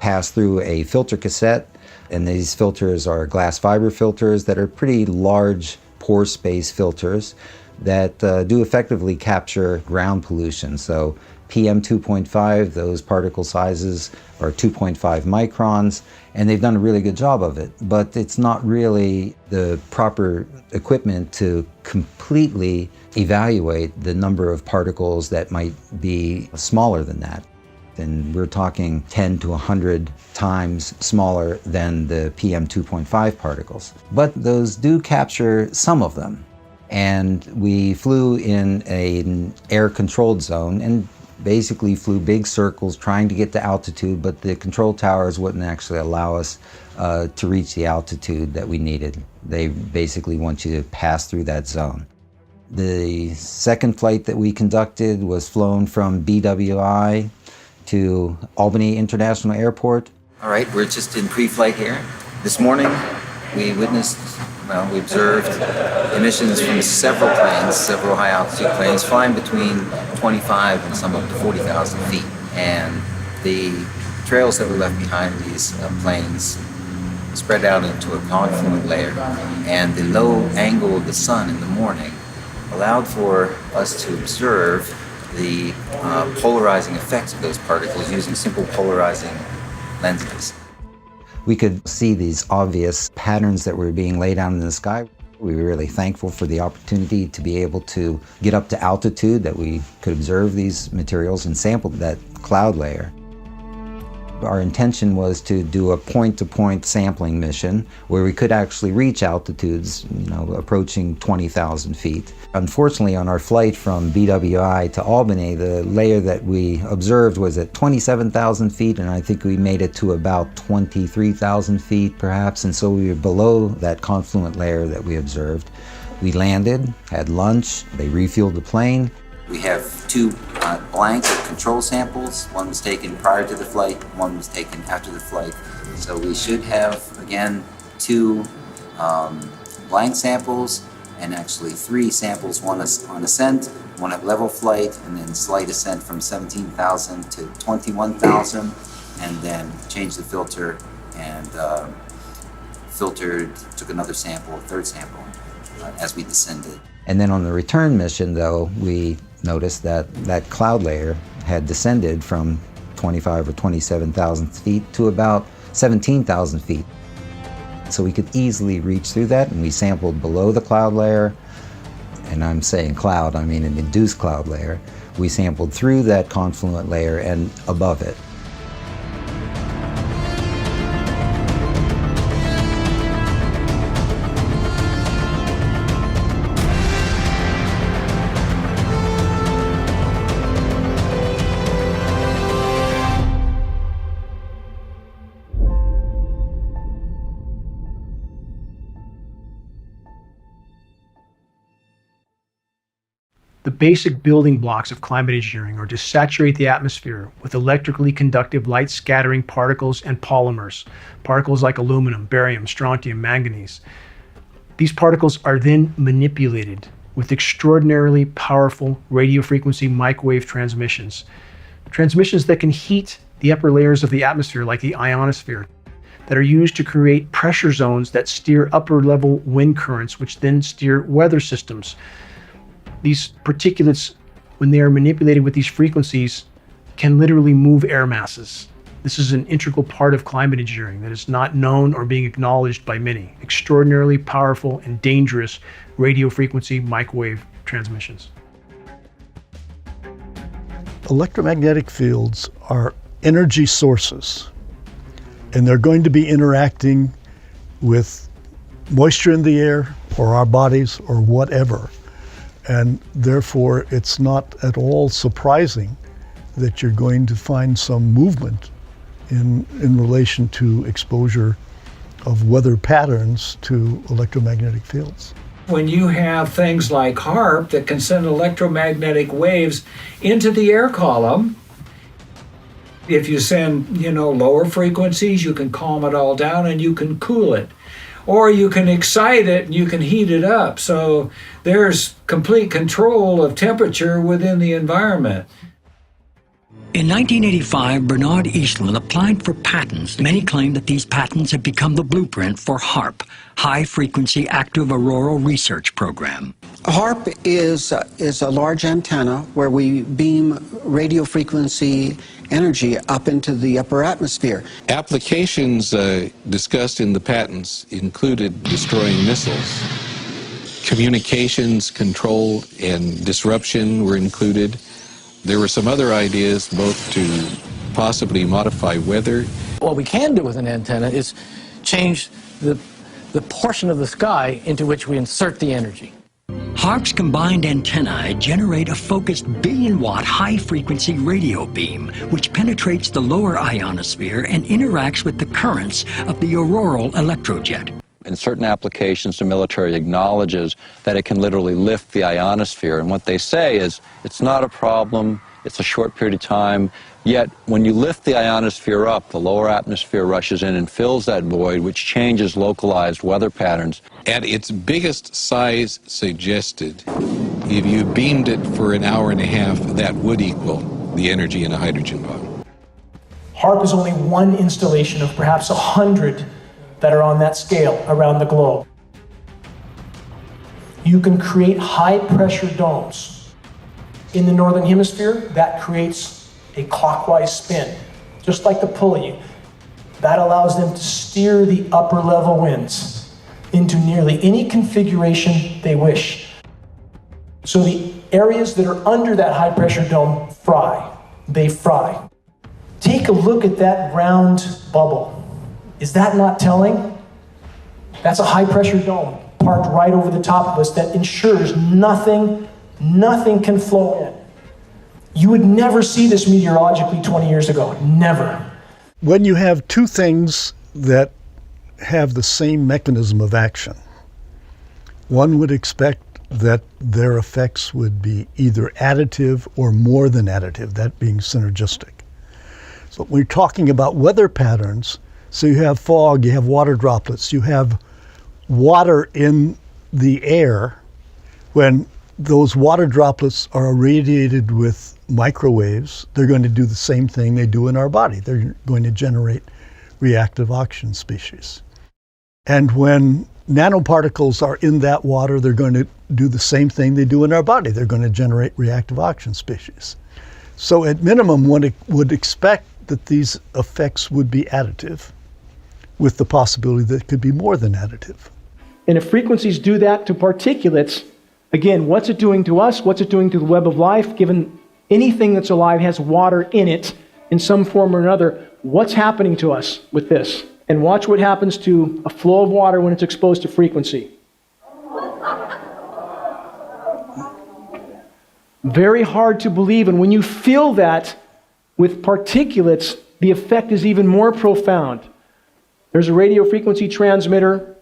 pass through a filter cassette, and these filters are glass fiber filters that are pretty large pore space filters that do effectively capture ground pollution. So PM 2.5, those particle sizes are 2.5 microns, and they've done a really good job of it. But it's not really the proper equipment to completely evaluate the number of particles that might be smaller than that. And we're talking 10 to 100 times smaller than the PM 2.5 particles. But those do capture some of them. And we flew in an air-controlled zone and basically flew big circles trying to get to altitude, but the control towers wouldn't actually allow us to reach the altitude that we needed. They basically want you to pass through that zone. The second flight that we conducted was flown from BWI to Albany International Airport. All right, we're just in pre-flight here. This morning, we observed emissions from several planes, several high-altitude planes, flying between 25 and some up to 40,000 feet. And the trails that were left behind these planes spread out into a confluent layer, and the low angle of the sun in the morning allowed for us to observe the polarizing effects of those particles using simple polarizing lenses. We could see these obvious patterns that were being laid out in the sky. We were really thankful for the opportunity to be able to get up to altitude that we could observe these materials and sample that cloud layer. Our intention was to do a point-to-point sampling mission where we could actually reach altitudes, approaching 20,000 feet. Unfortunately, on our flight from BWI to Albany, the layer that we observed was at 27,000 feet, and I think we made it to about 23,000 feet perhaps, and so we were below that confluent layer that we observed. We landed, had lunch, they refueled the plane. We have two blank control samples. One was taken prior to the flight, one was taken after the flight. So we should have, again, two blank samples, and actually three samples, one on ascent, one at level flight, and then slight ascent from 17,000 to 21,000, and then changed the filter and took another sample, a third sample, as we descended. And then on the return mission, though, we noticed that that cloud layer had descended from 25 or 27,000 feet to about 17,000 feet. So we could easily reach through that, and we sampled below the cloud layer, and I'm saying cloud, I mean an induced cloud layer. We sampled through that confluent layer and above it. The basic building blocks of climate engineering are to saturate the atmosphere with electrically conductive light scattering particles and polymers, particles like aluminum, barium, strontium, manganese. These particles are then manipulated with extraordinarily powerful radio frequency microwave transmissions that can heat the upper layers of the atmosphere like the ionosphere, that are used to create pressure zones that steer upper level wind currents, which then steer weather systems. These particulates, when they are manipulated with these frequencies, can literally move air masses. This is an integral part of climate engineering that is not known or being acknowledged by many. Extraordinarily powerful and dangerous radio frequency microwave transmissions. Electromagnetic fields are energy sources, and they're going to be interacting with moisture in the air or our bodies or whatever. And therefore, it's not at all surprising that you're going to find some movement in relation to exposure of weather patterns to electromagnetic fields. When you have things like HAARP that can send electromagnetic waves into the air column, if you send, lower frequencies, you can calm it all down and you can cool it. Or you can excite it and you can heat it up. So there's complete control of temperature within the environment. In 1985, Bernard Eastland applied for patents. Many claim that these patents have become the blueprint for HAARP, High Frequency Active Auroral Research Program. HAARP is a large antenna where we beam radio frequency energy up into the upper atmosphere. Applications discussed in the patents included destroying missiles. Communications control and disruption were included. There were some other ideas both to possibly modify weather. What we can do with an antenna is change the portion of the sky into which we insert the energy. HAARP's combined antennae generate a focused billion-watt high-frequency radio beam, which penetrates the lower ionosphere and interacts with the currents of the auroral electrojet. In certain applications, the military acknowledges that it can literally lift the ionosphere, and what they say is it's not a problem, it's a short period of time, yet when you lift the ionosphere up, the lower atmosphere rushes in and fills that void, which changes localized weather patterns. At its biggest size suggested, if you beamed it for an hour and a half, that would equal the energy in a hydrogen bomb. HAARP is only one installation of perhaps 100 that are on that scale around the globe. You can create high-pressure domes. In the northern hemisphere, that creates a clockwise spin, just like the pulley. That allows them to steer the upper-level winds into nearly any configuration they wish. So the areas that are under that high-pressure dome fry. They fry. Take a look at that round bubble. Is that not telling? That's a high-pressure dome parked right over the top of us that ensures nothing can flow in. You would never see this meteorologically 20 years ago. Never. When you have two things that have the same mechanism of action, one would expect that their effects would be either additive or more than additive, that being synergistic. So we're talking about weather patterns. So you have fog, you have water droplets, you have water in the air. When those water droplets are irradiated with microwaves, they're going to do the same thing they do in our body. They're going to generate reactive oxygen species. And when nanoparticles are in that water, they're going to do the same thing they do in our body. They're going to generate reactive oxygen species. So at minimum, one would expect that these effects would be additive, with the possibility that it could be more than additive. And if frequencies do that to particulates, again, what's it doing to us? What's it doing to the web of life? Given anything that's alive has water in it in some form or another, what's happening to us with this? And watch what happens to a flow of water when it's exposed to frequency. Very hard to believe, and when you feel that with particulates, the effect is even more profound. There's a radio frequency transmitter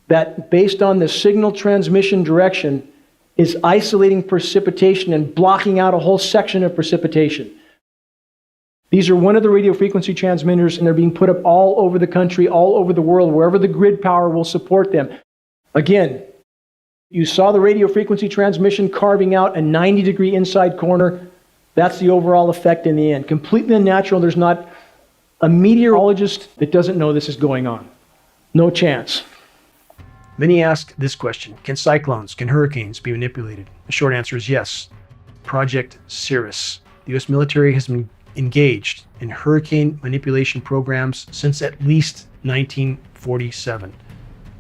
that, based on the signal transmission direction, is isolating precipitation and blocking out a whole section of precipitation. These are one of the radio frequency transmitters, and they're being put up all over the country, all over the world, wherever the grid power will support them. Again, you saw the radio frequency transmission carving out a 90-degree inside corner. That's the overall effect in the end. Completely unnatural. There's not a meteorologist that doesn't know this is going on. No chance. Many ask this question: can cyclones, can hurricanes be manipulated? The short answer is yes. Project Cirrus. The U.S. military has been engaged in hurricane manipulation programs since at least 1947.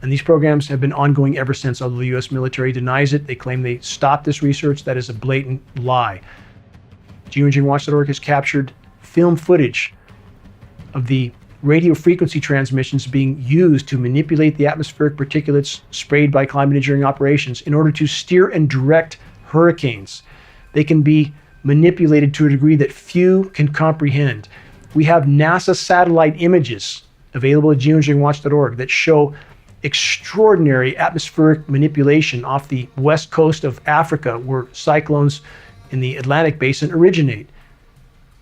And these programs have been ongoing ever since, although the U.S. military denies it. They claim they stopped this research. That is a blatant lie. Geo-Engineering has captured film footage of the radio frequency transmissions being used to manipulate the atmospheric particulates sprayed by climate engineering operations in order to steer and direct hurricanes. They can be manipulated to a degree that few can comprehend. We have NASA satellite images available at geoengineeringwatch.org that show extraordinary atmospheric manipulation off the west coast of Africa, where cyclones in the Atlantic basin originate.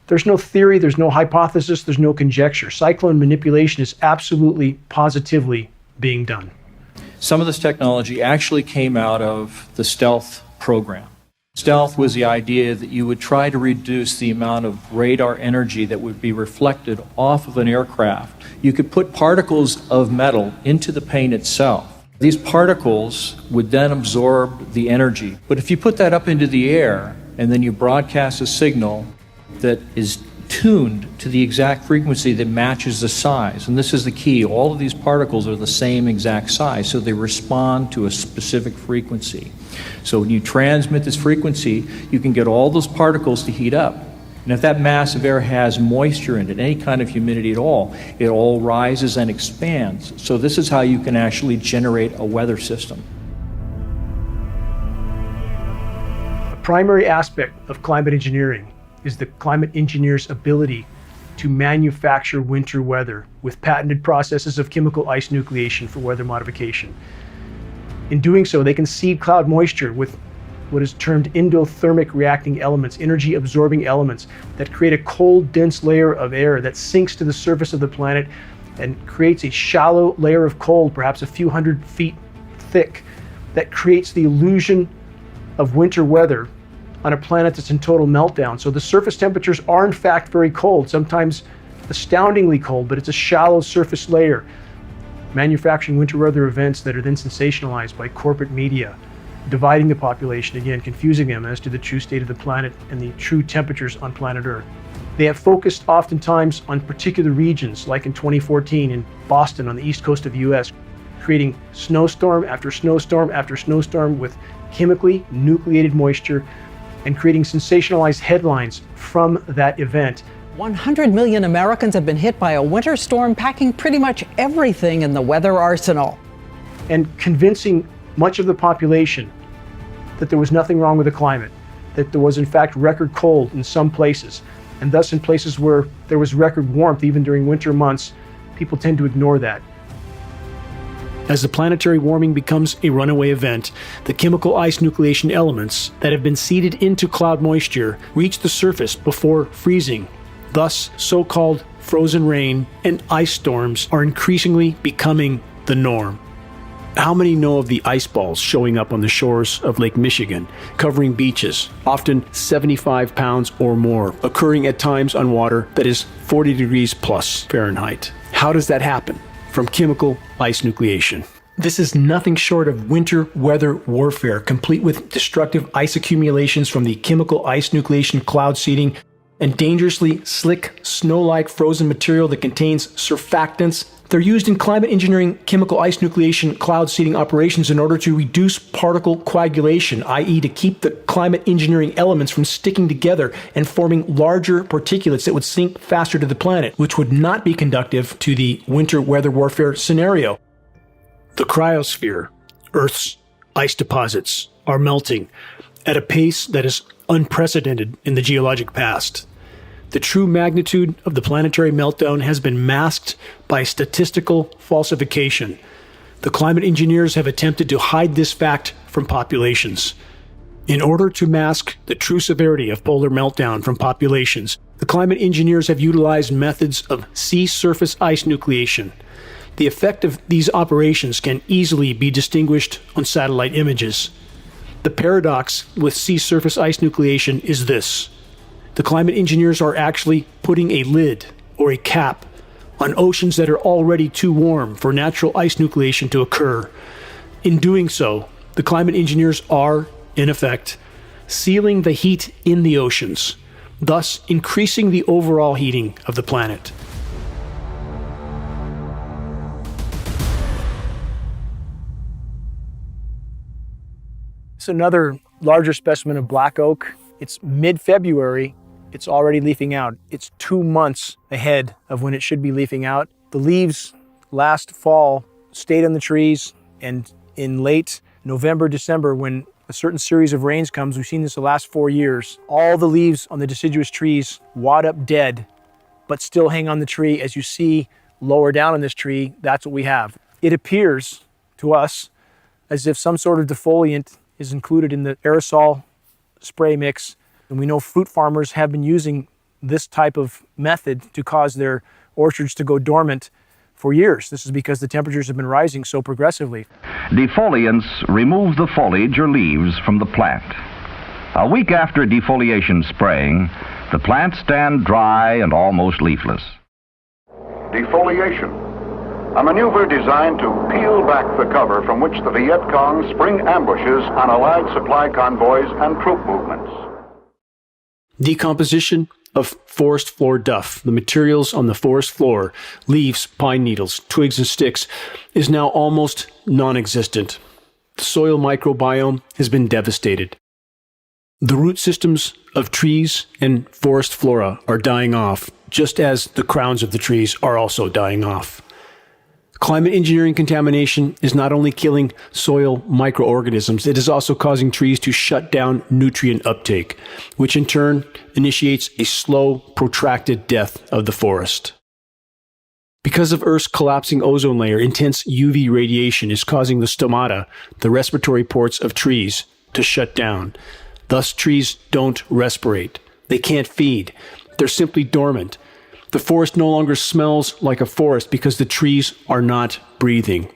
There's no theory, there's no hypothesis, there's no conjecture. Cyclone manipulation is absolutely, positively being done. Some of this technology actually came out of the stealth program. Stealth was the idea that you would try to reduce the amount of radar energy that would be reflected off of an aircraft. You could put particles of metal into the paint itself. These particles would then absorb the energy. But if you put that up into the air and then you broadcast a signal that is tuned to the exact frequency that matches the size, and this is the key, all of these particles are the same exact size, so they respond to a specific frequency. So when you transmit this frequency, you can get all those particles to heat up. And if that mass of air has moisture in it, any kind of humidity at all, it all rises and expands. So this is how you can actually generate a weather system. A primary aspect of climate engineering is the climate engineer's ability to manufacture winter weather with patented processes of chemical ice nucleation for weather modification. In doing so, they can seed cloud moisture with what is termed endothermic reacting elements, energy absorbing elements that create a cold, dense layer of air that sinks to the surface of the planet and creates a shallow layer of cold, perhaps a few hundred feet thick, that creates the illusion of winter weather on a planet that's in total meltdown. So the surface temperatures are in fact very cold, sometimes astoundingly cold, but it's a shallow surface layer. manufacturing winter weather events that are then sensationalized by corporate media, dividing the population, again, confusing them as to the true state of the planet and the true temperatures on planet Earth. They have focused oftentimes on particular regions, like in 2014 in Boston on the east coast of the US, creating snowstorm after snowstorm after snowstorm with chemically nucleated moisture and creating sensationalized headlines from that event. 100 million Americans have been hit by a winter storm, packing pretty much everything in the weather arsenal. And convincing much of the population that there was nothing wrong with the climate, that there was in fact record cold in some places, and thus in places where there was record warmth even during winter months, people tend to ignore that. As the planetary warming becomes a runaway event, the chemical ice nucleation elements that have been seeded into cloud moisture reach the surface before freezing. Thus, so-called frozen rain and ice storms are increasingly becoming the norm. How many know of the ice balls showing up on the shores of Lake Michigan, covering beaches, often 75 pounds or more, occurring at times on water that is 40 degrees plus Fahrenheit? How does that happen? From chemical ice nucleation. This is nothing short of winter weather warfare, complete with destructive ice accumulations from the chemical ice nucleation cloud seeding and dangerously slick, snow-like frozen material that contains surfactants. They're used in climate engineering chemical ice nucleation cloud seeding operations in order to reduce particle coagulation, i.e. to keep the climate engineering elements from sticking together and forming larger particulates that would sink faster to the planet, which would not be conducive to the winter weather warfare scenario. The cryosphere, Earth's ice deposits, are melting at a pace that is unprecedented in the geologic past. The true magnitude of the planetary meltdown has been masked by statistical falsification. The climate engineers have attempted to hide this fact from populations. In order to mask the true severity of polar meltdown from populations, the climate engineers have utilized methods of sea surface ice nucleation. The effect of these operations can easily be distinguished on satellite images. The paradox with sea surface ice nucleation is this. The climate engineers are actually putting a lid or a cap on oceans that are already too warm for natural ice nucleation to occur. In doing so, the climate engineers are, in effect, sealing the heat in the oceans, thus increasing the overall heating of the planet. It's another larger specimen of black oak. It's mid-February. It's already leafing out. It's 2 months ahead of when it should be leafing out. The leaves last fall stayed on the trees, and in late November, December, when a certain series of rains comes, we've seen this the last 4 years, all the leaves on the deciduous trees wad up dead, but still hang on the tree. As you see lower down on this tree, that's what we have. It appears to us as if some sort of defoliant is included in the aerosol spray mix. And we know fruit farmers have been using this type of method to cause their orchards to go dormant for years. This is because the temperatures have been rising so progressively. Defoliants remove the foliage or leaves from the plant. A week after defoliation spraying, the plants stand dry and almost leafless. Defoliation, a maneuver designed to peel back the cover from which the Viet Cong spring ambushes on Allied supply convoys and troop movements. Decomposition of forest floor duff, the materials on the forest floor, leaves, pine needles, twigs and sticks, is now almost non-existent. The soil microbiome has been devastated. The root systems of trees and forest flora are dying off, just as the crowns of the trees are also dying off. Climate engineering contamination is not only killing soil microorganisms, it is also causing trees to shut down nutrient uptake, which in turn initiates a slow, protracted death of the forest. Because of Earth's collapsing ozone layer, intense UV radiation is causing the stomata, the respiratory ports of trees, to shut down. Thus, trees don't respirate. They can't feed. They're simply dormant. The forest no longer smells like a forest because the trees are not breathing.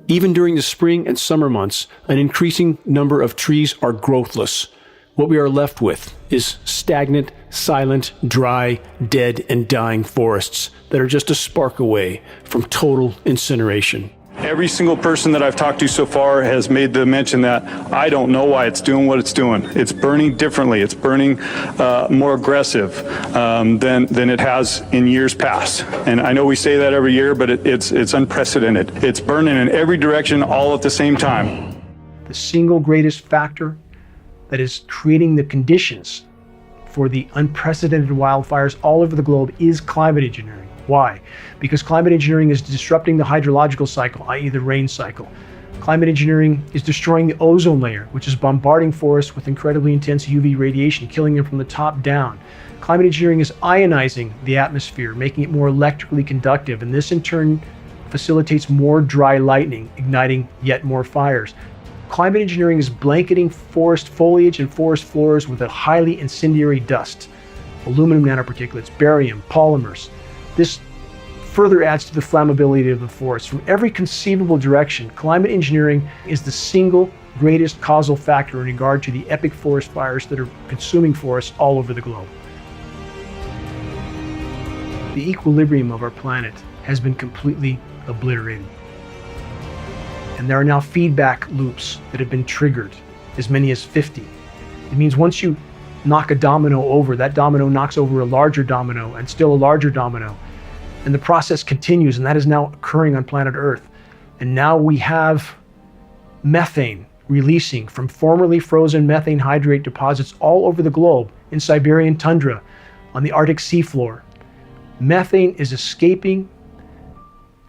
Even during the spring and summer months, an increasing number of trees are growthless. What we are left with is stagnant, silent, dry, dead, and dying forests that are just a spark away from total incineration. Every single person that I've talked to so far has made the mention that I don't know why it's doing what it's doing. It's burning differently. It's burning more aggressive than it has in years past. And I know we say that every year, but it's unprecedented. It's burning in every direction all at the same time. The single greatest factor that is creating the conditions for the unprecedented wildfires all over the globe is climate engineering. Why? Because climate engineering is disrupting the hydrological cycle, i.e. the rain cycle. Climate engineering is destroying the ozone layer, which is bombarding forests with incredibly intense UV radiation, killing them from the top down. Climate engineering is ionizing the atmosphere, making it more electrically conductive, and this in turn facilitates more dry lightning, igniting yet more fires. Climate engineering is blanketing forest foliage and forest floors with a highly incendiary dust, aluminum nanoparticulates, barium, polymers. This further adds to the flammability of the forest. From every conceivable direction, climate engineering is the single greatest causal factor in regard to the epic forest fires that are consuming forests all over the globe. The equilibrium of our planet has been completely obliterated. And there are now feedback loops that have been triggered, as many as 50. It means once you knock a domino over, that domino knocks over a larger domino and still a larger domino. And the process continues, and that is now occurring on planet Earth. And now we have methane releasing from formerly frozen methane hydrate deposits all over the globe, in Siberian tundra, on the Arctic seafloor. Methane is escaping,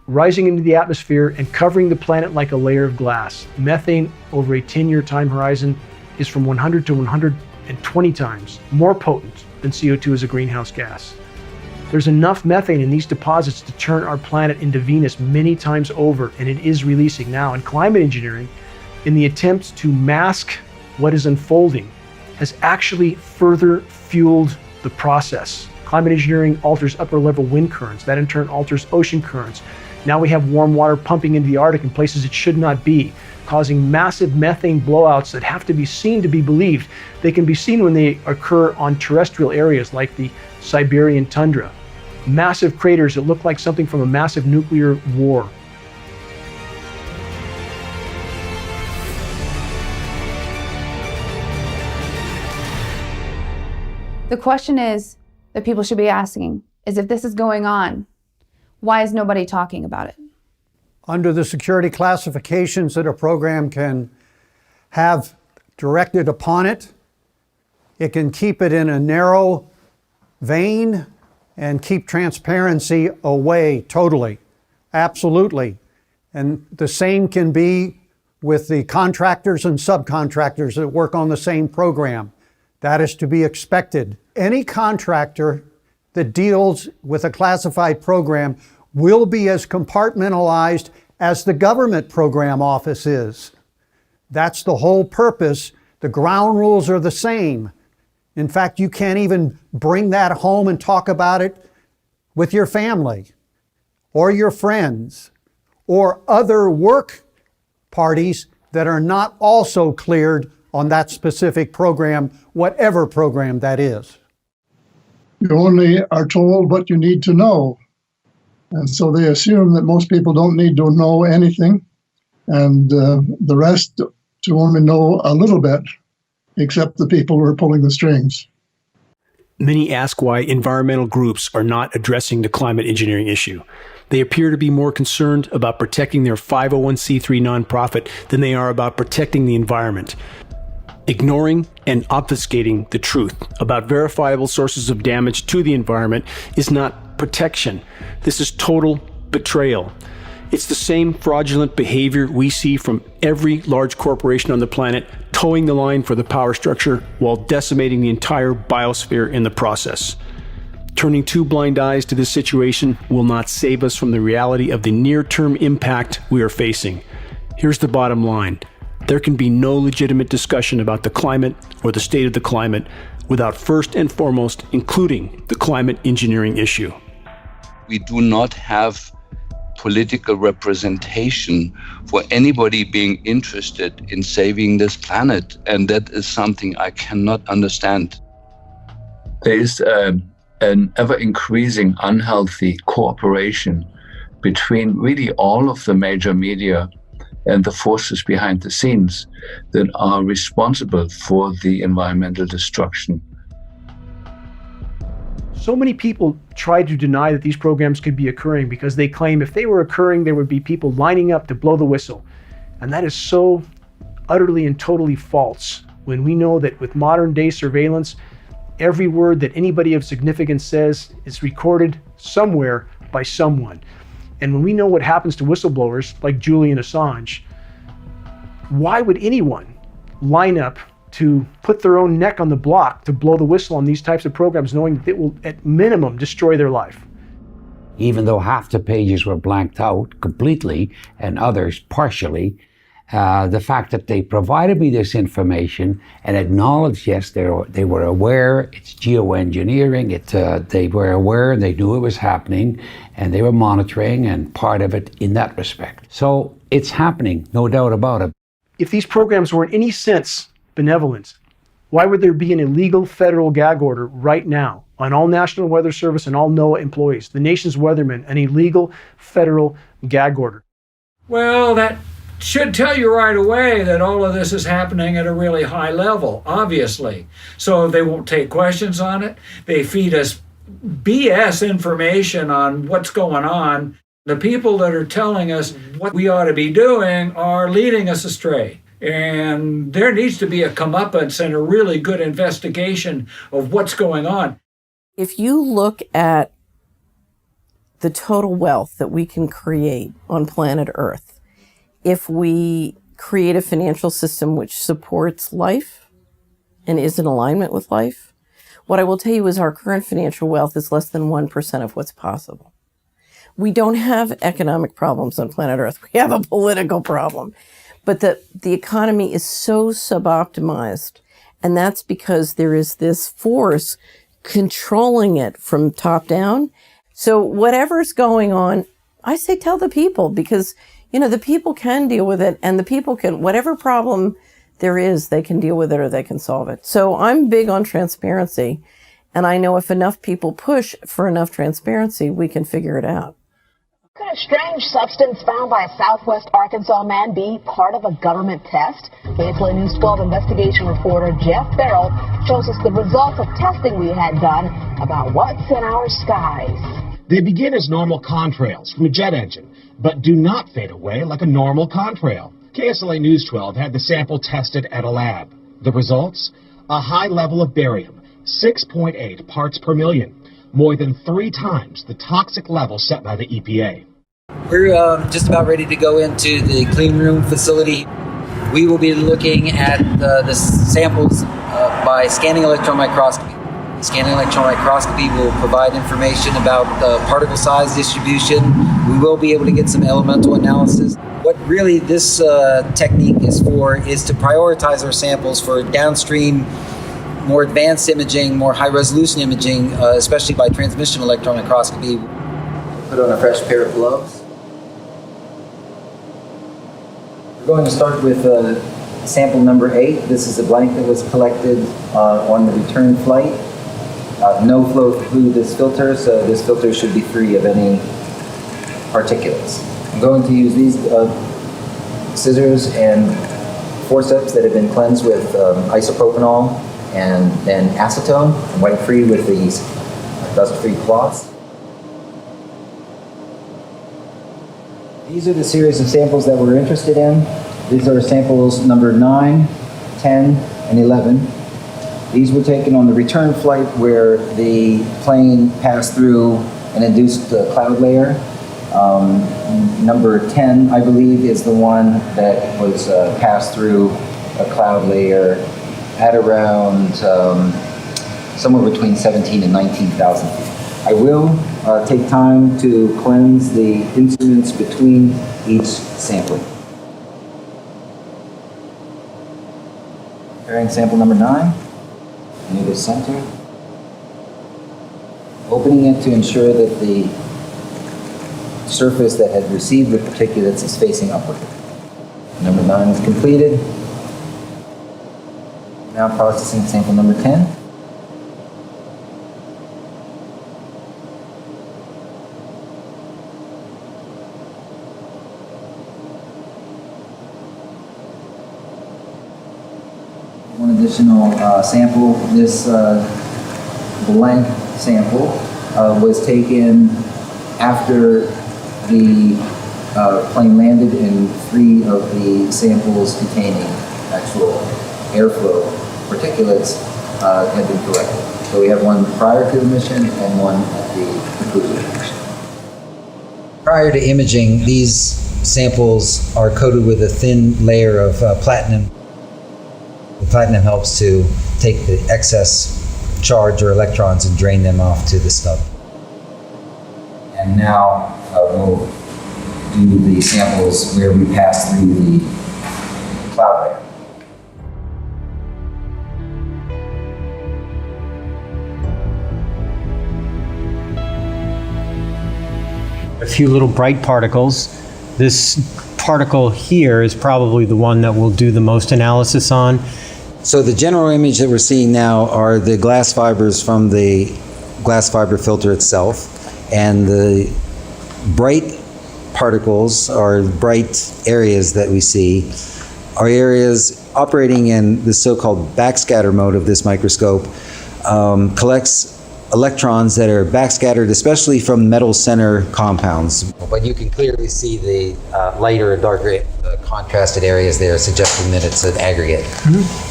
rising into the atmosphere and covering the planet like a layer of glass. Methane over a 10-year time horizon is from 100 to 120 times more potent than CO2 as a greenhouse gas. There's enough methane in these deposits to turn our planet into Venus many times over, and it is releasing now. And climate engineering, in the attempt to mask what is unfolding, has actually further fueled the process. Climate engineering alters upper level wind currents. That in turn alters ocean currents. Now we have warm water pumping into the Arctic in places it should not be, causing massive methane blowouts that have to be seen to be believed. They can be seen when they occur on terrestrial areas like the Siberian tundra. Massive craters that look like something from a massive nuclear war. The question is, that people should be asking, is if this is going on, why is nobody talking about it? Under the security classifications that a program can have directed upon it, it can keep it in a narrow vein and keep transparency away totally. Absolutely. And the same can be with the contractors and subcontractors that work on the same program. That is to be expected. Any contractor that deals with a classified program will be as compartmentalized as the government program office is. That's the whole purpose. The ground rules are the same. In fact, you can't even bring that home and talk about it with your family or your friends or other work parties that are not also cleared on that specific program, whatever program that is. You only are told what you need to know. And so they assume that most people don't need to know anything, and the rest to only know a little bit, except the people who are pulling the strings. Many ask why environmental groups are not addressing the climate engineering issue. They appear to be more concerned about protecting their 501c3 nonprofit than they are about protecting the environment. Ignoring and obfuscating the truth about verifiable sources of damage to the environment is not protection. This is total betrayal. It's the same fraudulent behavior we see from every large corporation on the planet, towing the line for the power structure while decimating the entire biosphere in the process. Turning two blind eyes to this situation will not save us from the reality of the near-term impact we are facing. Here's the bottom line. There can be no legitimate discussion about the climate or the state of the climate without first and foremost including the climate engineering issue. We do not have political representation for anybody being interested in saving this planet, and that is something I cannot understand. there is an ever-increasing unhealthy cooperation between really all of the major media and the forces behind the scenes that are responsible for the environmental destruction. So many people try to deny that these programs could be occurring because they claim if they were occurring, there would be people lining up to blow the whistle. And that is so utterly and totally false when we know that with modern day surveillance, every word that anybody of significance says is recorded somewhere by someone. And when we know what happens to whistleblowers like Julian Assange, why would anyone line up to put their own neck on the block to blow the whistle on these types of programs, knowing that it will at minimum destroy their life? Even though half the pages were blanked out completely and others partially, the fact that they provided me this information and acknowledged, yes, they were aware, it's geoengineering, they were aware and they knew it was happening and they were monitoring and part of it in that respect. So it's happening, no doubt about it. If these programs were in any sense benevolent, why would there be an illegal federal gag order right now on all National Weather Service and all NOAA employees, the nation's weathermen, an illegal federal gag order? Well, that should tell you right away that all of this is happening at a really high level, obviously. So they won't take questions on it. They feed us BS information on what's going on. The people that are telling us what we ought to be doing are leading us astray. And there needs to be a comeuppance and a really good investigation of what's going on. If you look at the total wealth that we can create on planet Earth, if we create a financial system which supports life and is in alignment with life, what I will tell you is our current financial wealth is less than 1% of what's possible. We don't have economic problems on planet Earth. We have a political problem. But the economy is so suboptimized, and that's because there is this force controlling it from top down. So whatever's going on, I say tell the people, because the people can deal with it, and the people can, whatever problem there is, they can deal with it or they can solve it. So I'm big on transparency, and I know if enough people push for enough transparency, we can figure it out. Could a strange substance found by a Southwest Arkansas man be part of a government test? KSLA News 12 investigation reporter Jeff Farrell shows us the results of testing we had done about what's in our skies. They begin as normal contrails from a jet engine, but do not fade away like a normal contrail. KSLA News 12 had the sample tested at a lab. The results? A high level of barium, 6.8 parts per million, more than 3 times the toxic level set by the EPA. We're just about ready to go into the clean room facility. We will be looking at the samples by scanning electron microscopy. Scanning electron microscopy will provide information about particle size distribution. We will be able to get some elemental analysis. What really this technique is for is to prioritize our samples for downstream, more advanced imaging, more high-resolution imaging, especially by transmission electron microscopy. Put on a fresh pair of gloves. We're going to start with sample number 8. This is a blank that was collected on the return flight. No flow through this filter, so this filter should be free of any particulates. I'm going to use these scissors and forceps that have been cleansed with isopropanol and then acetone and wipe free with these dust-free cloths. These are the series of samples that we're interested in. These are samples number 9, 10, and 11. These were taken on the return flight where the plane passed through an induced cloud layer. Number 10, I believe, is the one that was passed through a cloud layer at around somewhere between 17 and 19,000 feet. I will take time to cleanse the instruments between each sampling. Preparing sample number 9. Near the center. Opening it to ensure that the surface that had received the particulates is facing upward. Number 9 is completed. Now processing sample number 10. additional sample. This blank sample was taken after the plane landed, and 3 of the samples containing actual airflow particulates had been collected. So we have one prior to the mission and one at the conclusion of the mission. Prior to imaging, these samples are coated with a thin layer of platinum. The platinum helps to take the excess charge or electrons and drain them off to the stub. And now we'll do the samples where we pass through the cloud layer. A few little bright particles. This particle here is probably the one that we'll do the most analysis on. So the general image that we're seeing now are the glass fibers from the glass fiber filter itself, and the bright particles or bright areas that we see are areas operating in the so-called backscatter mode of this microscope, collects electrons that are backscattered, especially from metal center compounds. But you can clearly see the lighter and darker contrasted areas there, suggesting that it's an aggregate. Mm-hmm.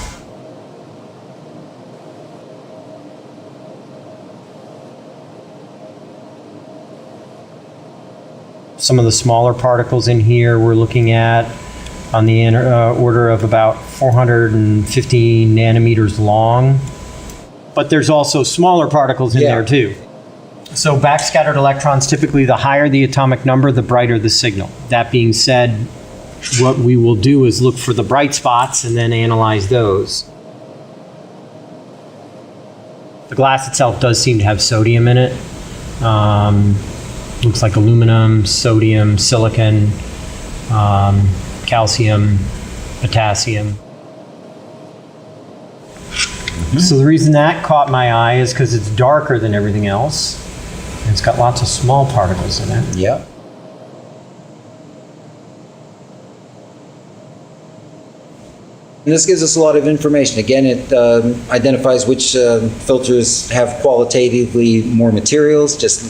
Some of the smaller particles in here we're looking at on the order of about 450 nanometers long. But there's also smaller particles in there too. So backscattered electrons, typically the higher the atomic number, the brighter the signal. That being said, what we will do is look for the bright spots and then analyze those. The glass itself does seem to have sodium in it. Looks like aluminum, sodium, silicon, calcium, potassium. Mm-hmm. So the reason that caught my eye is because it's darker than everything else. And it's got lots of small particles in it. Yep. And this gives us a lot of information. Again, it identifies which filters have qualitatively more materials, just,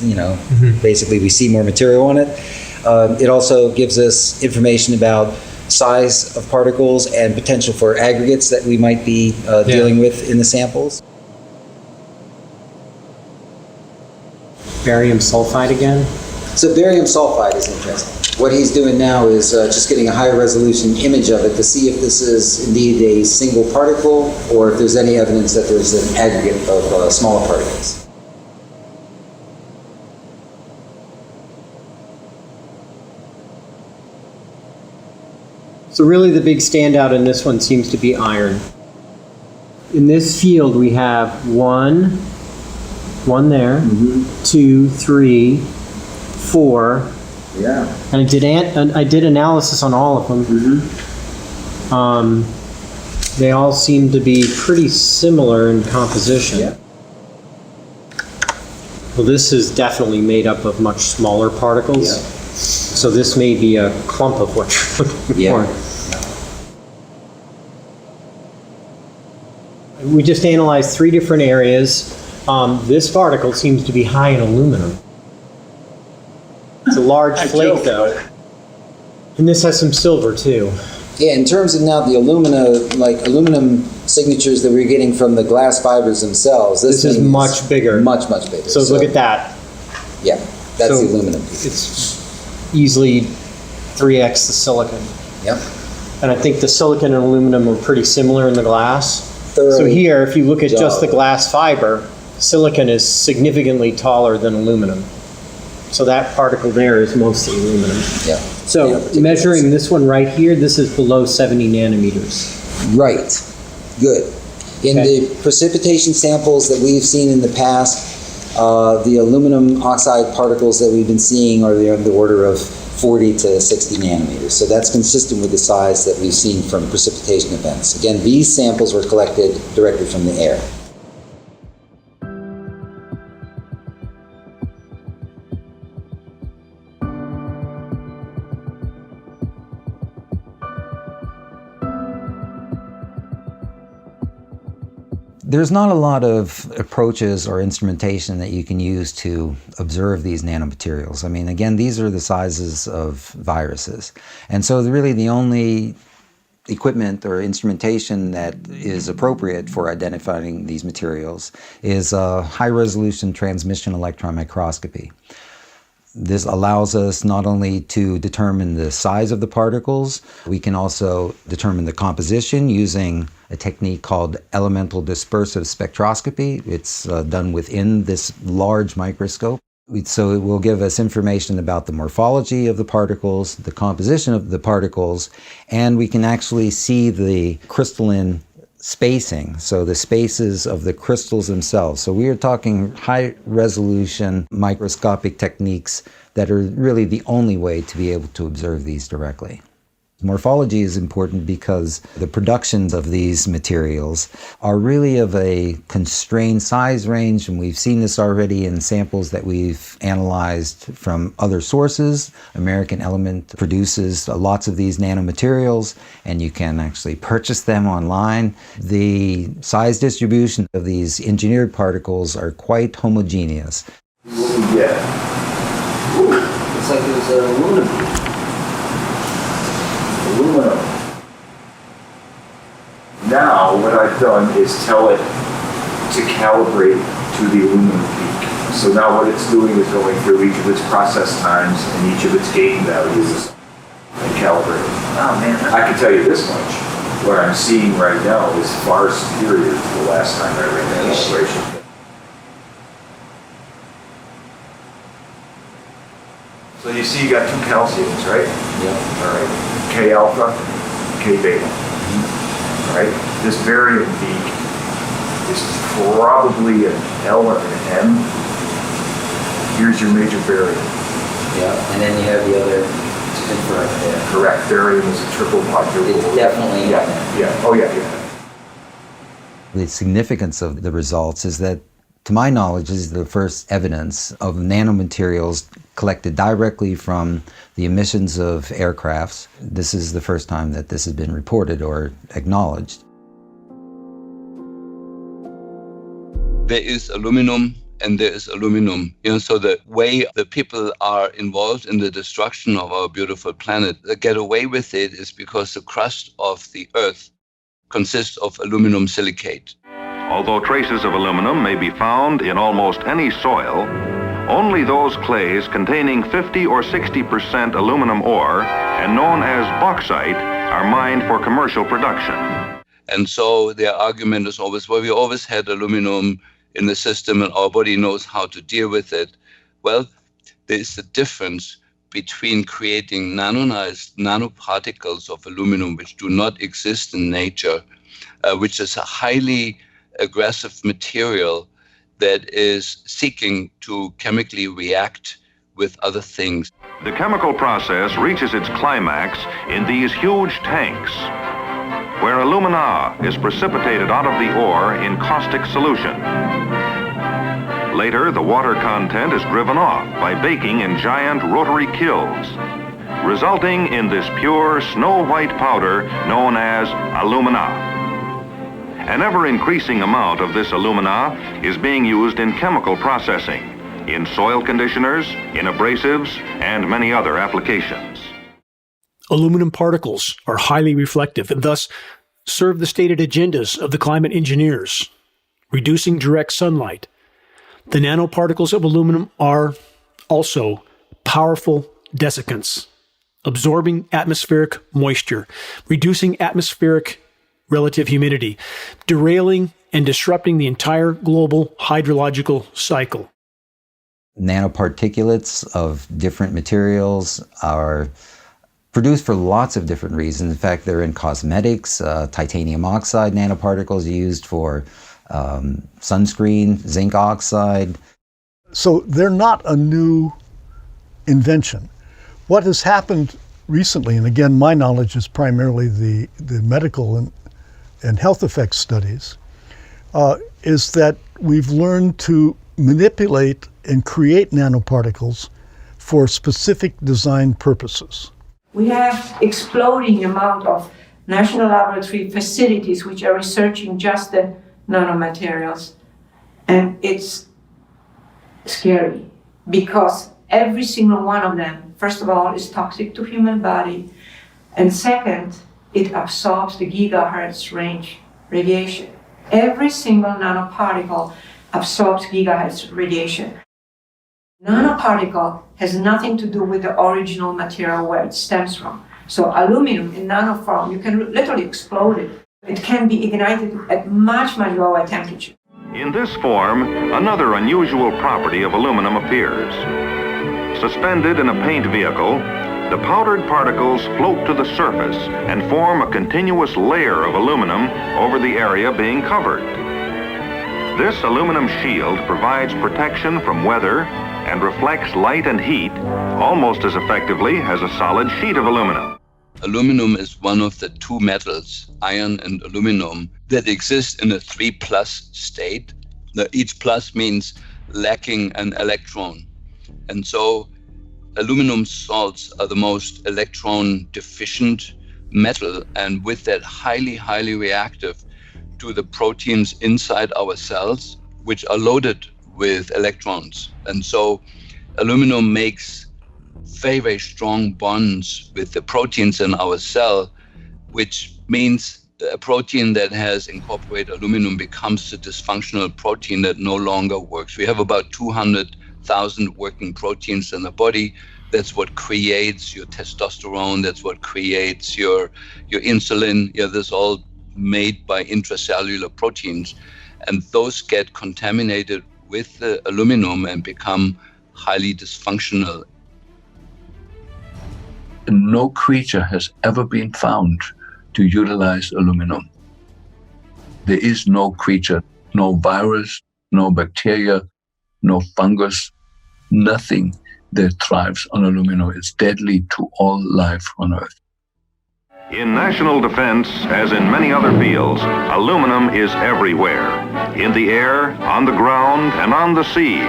basically we see more material on it. It also gives us information about size of particles and potential for aggregates that we might be dealing with in the samples. Barium sulfide again? So barium sulfide is interesting. What he's doing now is just getting a higher resolution image of it to see if this is indeed a single particle or if there's any evidence that there's an aggregate of smaller particles. So really the big standout in this one seems to be iron. In this field we have one there, 2, 3, 4. Yeah. And I did analysis on all of them. They all seem to be pretty similar in composition. Yeah. Well, this is definitely made up of much smaller particles. Yeah. So this may be a clump of what you're looking for. We just analyzed 3 different areas. This particle seems to be high in aluminum. It's a large flake though. And this has some silver too. Yeah, in terms of now the aluminum signatures that we're getting from the glass fibers themselves, this is much bigger. Much bigger. So look at that. Yeah, that's the aluminum piece. It's easily 3x the silicon. Yep. And I think the silicon and aluminum are pretty similar in the glass. So here, if you look at just the glass fiber, silicon is significantly taller than aluminum. So that particle there is mostly aluminum. Yeah. So measuring this one right here, this is below 70 nanometers. Right. Good. In the precipitation samples that we've seen in the past, the aluminum oxide particles that we've been seeing are on the order of 40 to 60 nanometers. So that's consistent with the size that we've seen from precipitation events. Again, these samples were collected directly from the air. There's not a lot of approaches or instrumentation that you can use to observe these nanomaterials. I mean, again, these are the sizes of viruses. And so really the only equipment or instrumentation that is appropriate for identifying these materials is high-resolution transmission electron microscopy. This allows us not only to determine the size of the particles, we can also determine the composition using a technique called elemental dispersive spectroscopy. It's done within this large microscope. So it will give us information about the morphology of the particles, the composition of the particles, and we can actually see the crystalline spacing, so the spaces of the crystals themselves. So we are talking high-resolution microscopic techniques that are really the only way to be able to observe these directly. Morphology is important because the productions of these materials are really of a constrained size range, and we've seen this already in samples that we've analyzed from other sources. American Element produces lots of these nanomaterials, and you can actually purchase them online. The size distribution of these engineered particles are quite homogeneous. What do we get? Ooh, it's like there's aluminum. Aluminum. Now what I've done is tell it to calibrate to the aluminum peak. So now what it's doing is going through each of its process times and each of its gain values and calibrating. Oh man. I can tell you this much. What I'm seeing right now is far superior to the last time I ran that calibration. So you see you got two calciums, right? Yeah. All right. K alpha, K beta. All right. This barium peak is probably an L or an M. Here's your major barium. Yeah, and then you have the other to confirm there. Correct. Barium is a triple quadruple. It's definitely yeah. Oh yeah. The significance of the results is that, to my knowledge, this is the first evidence of nanomaterials collected directly from the emissions of aircrafts. This is the first time that this has been reported or acknowledged. There is aluminum and there is aluminum. So the way the people are involved in the destruction of our beautiful planet, they get away with it is because the crust of the Earth consists of aluminum silicate. Although traces of aluminum may be found in almost any soil, only those clays containing 50 or 60% aluminum ore and known as bauxite are mined for commercial production. And so their argument is always, well, we always had aluminum in the system and our body knows how to deal with it. Well, there is a difference between creating nanoparticles of aluminum which do not exist in nature, which is a highly aggressive material that is seeking to chemically react with other things. The chemical process reaches its climax in these huge tanks, where alumina is precipitated out of the ore in caustic solution. Later, the water content is driven off by baking in giant rotary kilns, resulting in this pure snow-white powder known as alumina. An ever-increasing amount of this alumina is being used in chemical processing, in soil conditioners, in abrasives, and many other applications. Aluminum particles are highly reflective and thus serve the stated agendas of the climate engineers, reducing direct sunlight. The nanoparticles of aluminum are also powerful desiccants, absorbing atmospheric moisture, reducing atmospheric relative humidity, derailing and disrupting the entire global hydrological cycle. Nanoparticulates of different materials are produced for lots of different reasons. In fact, they're in cosmetics. Titanium oxide nanoparticles used for sunscreen, zinc oxide. So they're not a new invention. What has happened recently, and again, my knowledge is primarily the medical and health effects studies, is that we've learned to manipulate and create nanoparticles for specific design purposes. We have exploding amount of national laboratory facilities which are researching just the nanomaterials. And it's scary because every single one of them, first of all, is toxic to human body. And second, it absorbs the gigahertz range radiation. Every single nanoparticle absorbs gigahertz radiation. Nanoparticle has nothing to do with the original material where it stems from. So aluminum in nanoform, you can literally explode it. It can be ignited at much, much lower temperature. In this form, another unusual property of aluminum appears. Suspended in a paint vehicle, the powdered particles float to the surface and form a continuous layer of aluminum over the area being covered. This aluminum shield provides protection from weather and reflects light and heat almost as effectively as a solid sheet of aluminum. Aluminum is one of the two metals, iron and aluminum, that exist in a 3+ state. Each plus means lacking an electron. And so aluminum salts are the most electron deficient metal, and with that highly, highly reactive to the proteins inside our cells, which are loaded with electrons. And so aluminum makes very, very strong bonds with the proteins in our cell, which means a protein that has incorporated aluminum becomes a dysfunctional protein that no longer works. We have about 200,000 working proteins in the body. That's what creates your testosterone. That's what creates your insulin. Yeah, this all made by intracellular proteins. And those get contaminated with the aluminum and become highly dysfunctional. No creature has ever been found to utilize aluminum. There is no creature, no virus, no bacteria, no fungus, nothing that thrives on aluminum. It's deadly to all life on Earth. In national defense, as in many other fields, aluminum is everywhere. In the air, on the ground, and on the sea,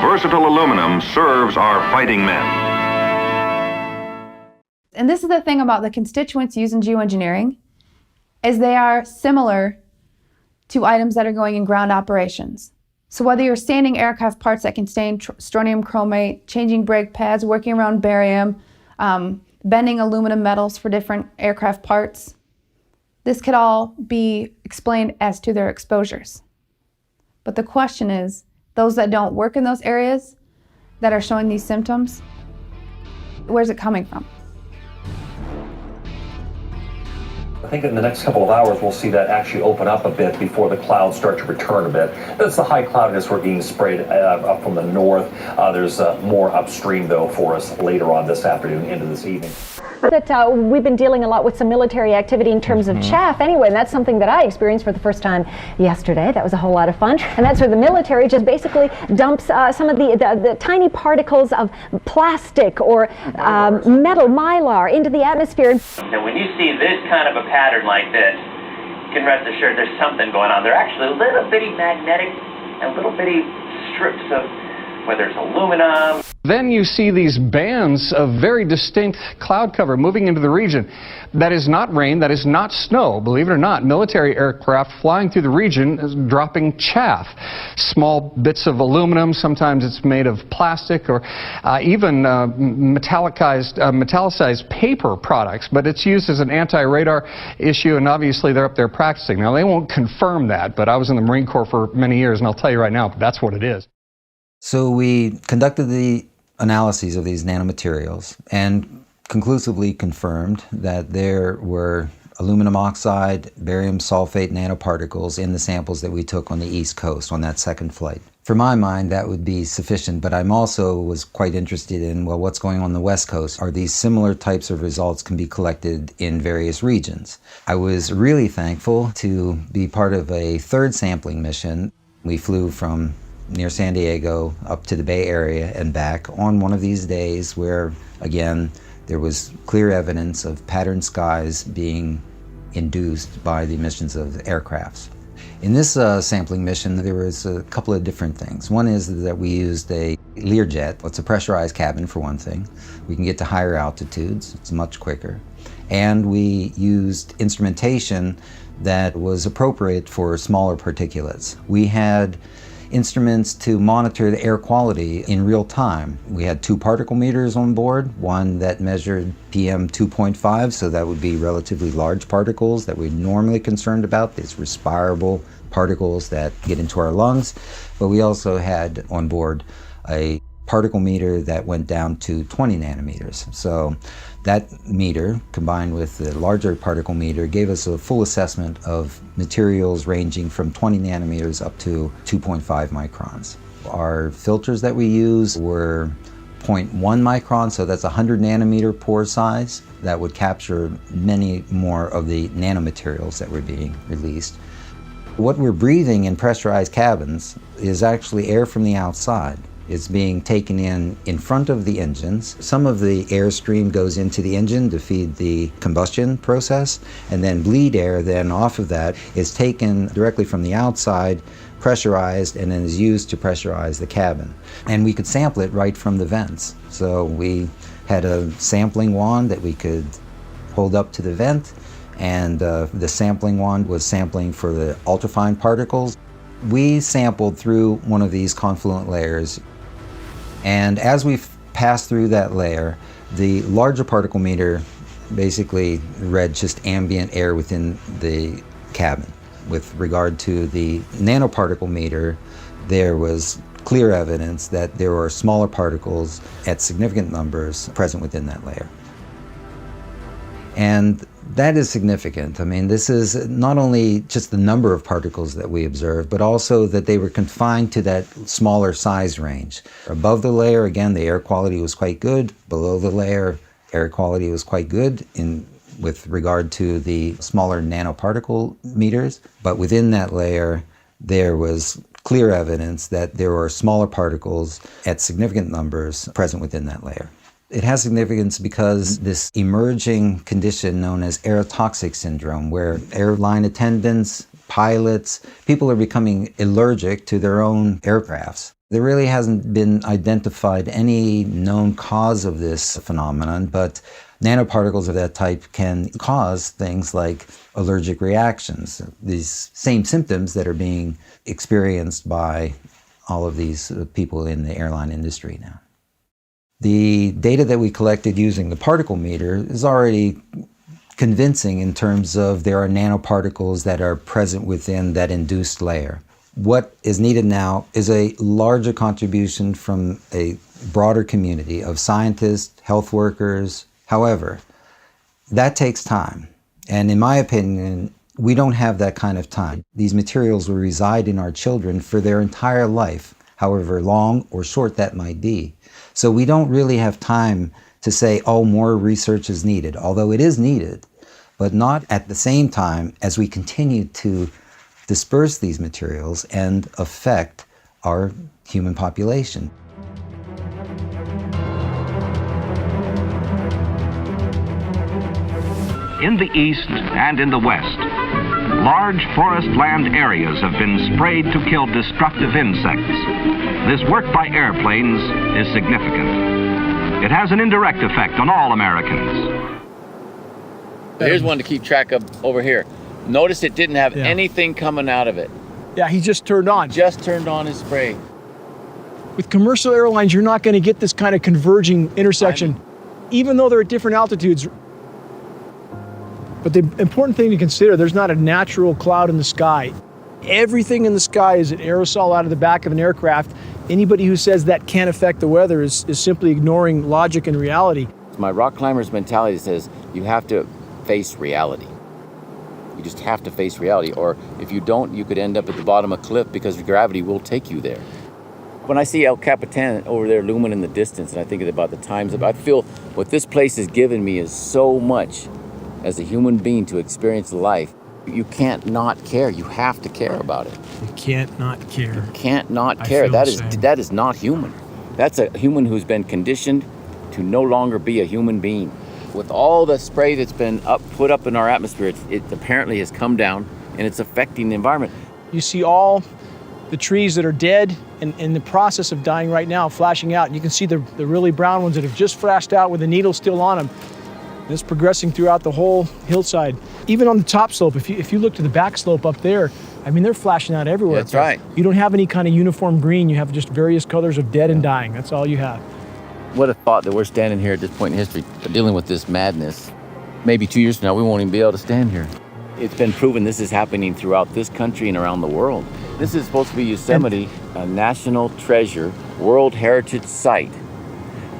versatile aluminum serves our fighting men. And this is the thing about the constituents used in geoengineering, is they are similar to items that are going in ground operations. So whether you're sanding aircraft parts that contain strontium chromate, changing brake pads, working around barium, bending aluminum metals for different aircraft parts, this could all be explained as to their exposures. But the question is, those that don't work in those areas that are showing these symptoms, where's it coming from? I think in the next couple of hours, we'll see that actually open up a bit before the clouds start to return a bit. That's the high cloudiness we're being sprayed up from the north. There's more upstream, though, for us later on this afternoon into this evening. That we've been dealing a lot with some military activity in terms of chaff anyway, and that's something that I experienced for the first time yesterday. That was a whole lot of fun. And that's where the military just basically dumps some of the tiny particles of plastic or metal, mylar, into the atmosphere. And when you see this kind of a pattern like this, you can rest assured there's something going on. They're actually little bitty magnetic and little bitty strips of, whether it's aluminum. Then you see these bands of very distinct cloud cover moving into the region. That is not rain, that is not snow. Believe it or not, military aircraft flying through the region is dropping chaff. Small bits of aluminum, sometimes it's made of plastic or even metallicized paper products, but it's used as an anti-radar issue, and obviously they're up there practicing. Now, they won't confirm that, but I was in the Marine Corps for many years, and I'll tell you right now, that's what it is. So we conducted the analyses of these nanomaterials and conclusively confirmed that there were aluminum oxide, barium sulfate nanoparticles in the samples that we took on the East Coast on that second flight. For my mind, that would be sufficient, but I'm also was quite interested in, well, what's going on the West Coast? Are these similar types of results can be collected in various regions? I was really thankful to be part of a third sampling mission. We flew from near San Diego up to the Bay Area and back on one of these days where, again, there was clear evidence of patterned skies being induced by the emissions of aircrafts. In this sampling mission, there was a couple of different things. One is that we used a Learjet. It's a pressurized cabin, for one thing. We can get to higher altitudes. It's much quicker. And we used instrumentation that was appropriate for smaller particulates. We had instruments to monitor the air quality in real time. We had 2 particle meters on board, one that measured PM 2.5, so that would be relatively large particles that we're normally concerned about, these respirable particles that get into our lungs. But we also had on board a particle meter that went down to 20 nanometers. So that meter, combined with the larger particle meter, gave us a full assessment of materials ranging from 20 nanometers up to 2.5 microns. Our filters that we use were 0.1 micron, so that's 100 nanometer pore size. That would capture many more of the nanomaterials that were being released. What we're breathing in pressurized cabins is actually air from the outside. It's being taken in front of the engines. Some of the airstream goes into the engine to feed the combustion process, and then bleed air then off of that is taken directly from the outside, pressurized, and then is used to pressurize the cabin. And we could sample it right from the vents. So we had a sampling wand that we could hold up to the vent, and the sampling wand was sampling for the ultrafine particles. We sampled through one of these confluent layers, and as we passed through that layer, the larger particle meter basically read just ambient air within the cabin. With regard to the nanoparticle meter, there was clear evidence that there were smaller particles at significant numbers present within that layer. And that is significant. I mean, this is not only just the number of particles that we observed, but also that they were confined to that smaller size range. Above the layer, again, the air quality was quite good. Below the layer, air quality was quite good with regard to the smaller nanoparticle meters. But within that layer, there was clear evidence that there were smaller particles at significant numbers present within that layer. It has significance because this emerging condition known as aerotoxic syndrome, where airline attendants, pilots, people are becoming allergic to their own aircrafts. There really hasn't been identified any known cause of this phenomenon, but nanoparticles of that type can cause things like allergic reactions, these same symptoms that are being experienced by all of these people in the airline industry now. The data that we collected using the particle meter is already convincing in terms of there are nanoparticles that are present within that induced layer. What is needed now is a larger contribution from a broader community of scientists, health workers. However, that takes time. And in my opinion, we don't have that kind of time. These materials will reside in our children for their entire life, however long or short that might be. So we don't really have time to say, oh, more research is needed, although it is needed, but not at the same time as we continue to disperse these materials and affect our human population. In the east and in the west, large forest land areas have been sprayed to kill destructive insects. This work by airplanes is significant. It has an indirect effect on all Americans. Here's one to keep track of over here. Notice it didn't have anything coming out of it. Yeah, he just turned on. Just turned on his spray. With commercial airlines, you're not going to get this kind of converging intersection, even though they're at different altitudes. But the important thing to consider, there's not a natural cloud in the sky. Everything in the sky is an aerosol out of the back of an aircraft. Anybody who says that can't affect the weather is simply ignoring logic and reality. My rock climber's mentality says you have to face reality. You just have to face reality, or if you don't, you could end up at the bottom of a cliff because gravity will take you there. When I see El Capitan over there looming in the distance, and I think about the times, I feel what this place has given me is so much as a human being to experience life. You can't not care. You have to care about it. You can't not care. You can't not care. That is not human. That's a human who's been conditioned to no longer be a human being. With all the spray that's been put up in our atmosphere, it apparently has come down and it's affecting the environment. You see all the trees that are dead and in the process of dying right now, flashing out. You can see the really brown ones that have just flashed out with the needle still on them. And it's progressing throughout the whole hillside. Even on the top slope, if you look to the back slope up there, I mean, they're flashing out everywhere. That's right. You don't have any kind of uniform green. You have just various colors of dead and dying. That's all you have. What a thought that we're standing here at this point in history dealing with this madness. Maybe 2 years from now, we won't even be able to stand here. It's been proven this is happening throughout this country and around the world. This is supposed to be Yosemite, a national treasure, World Heritage Site.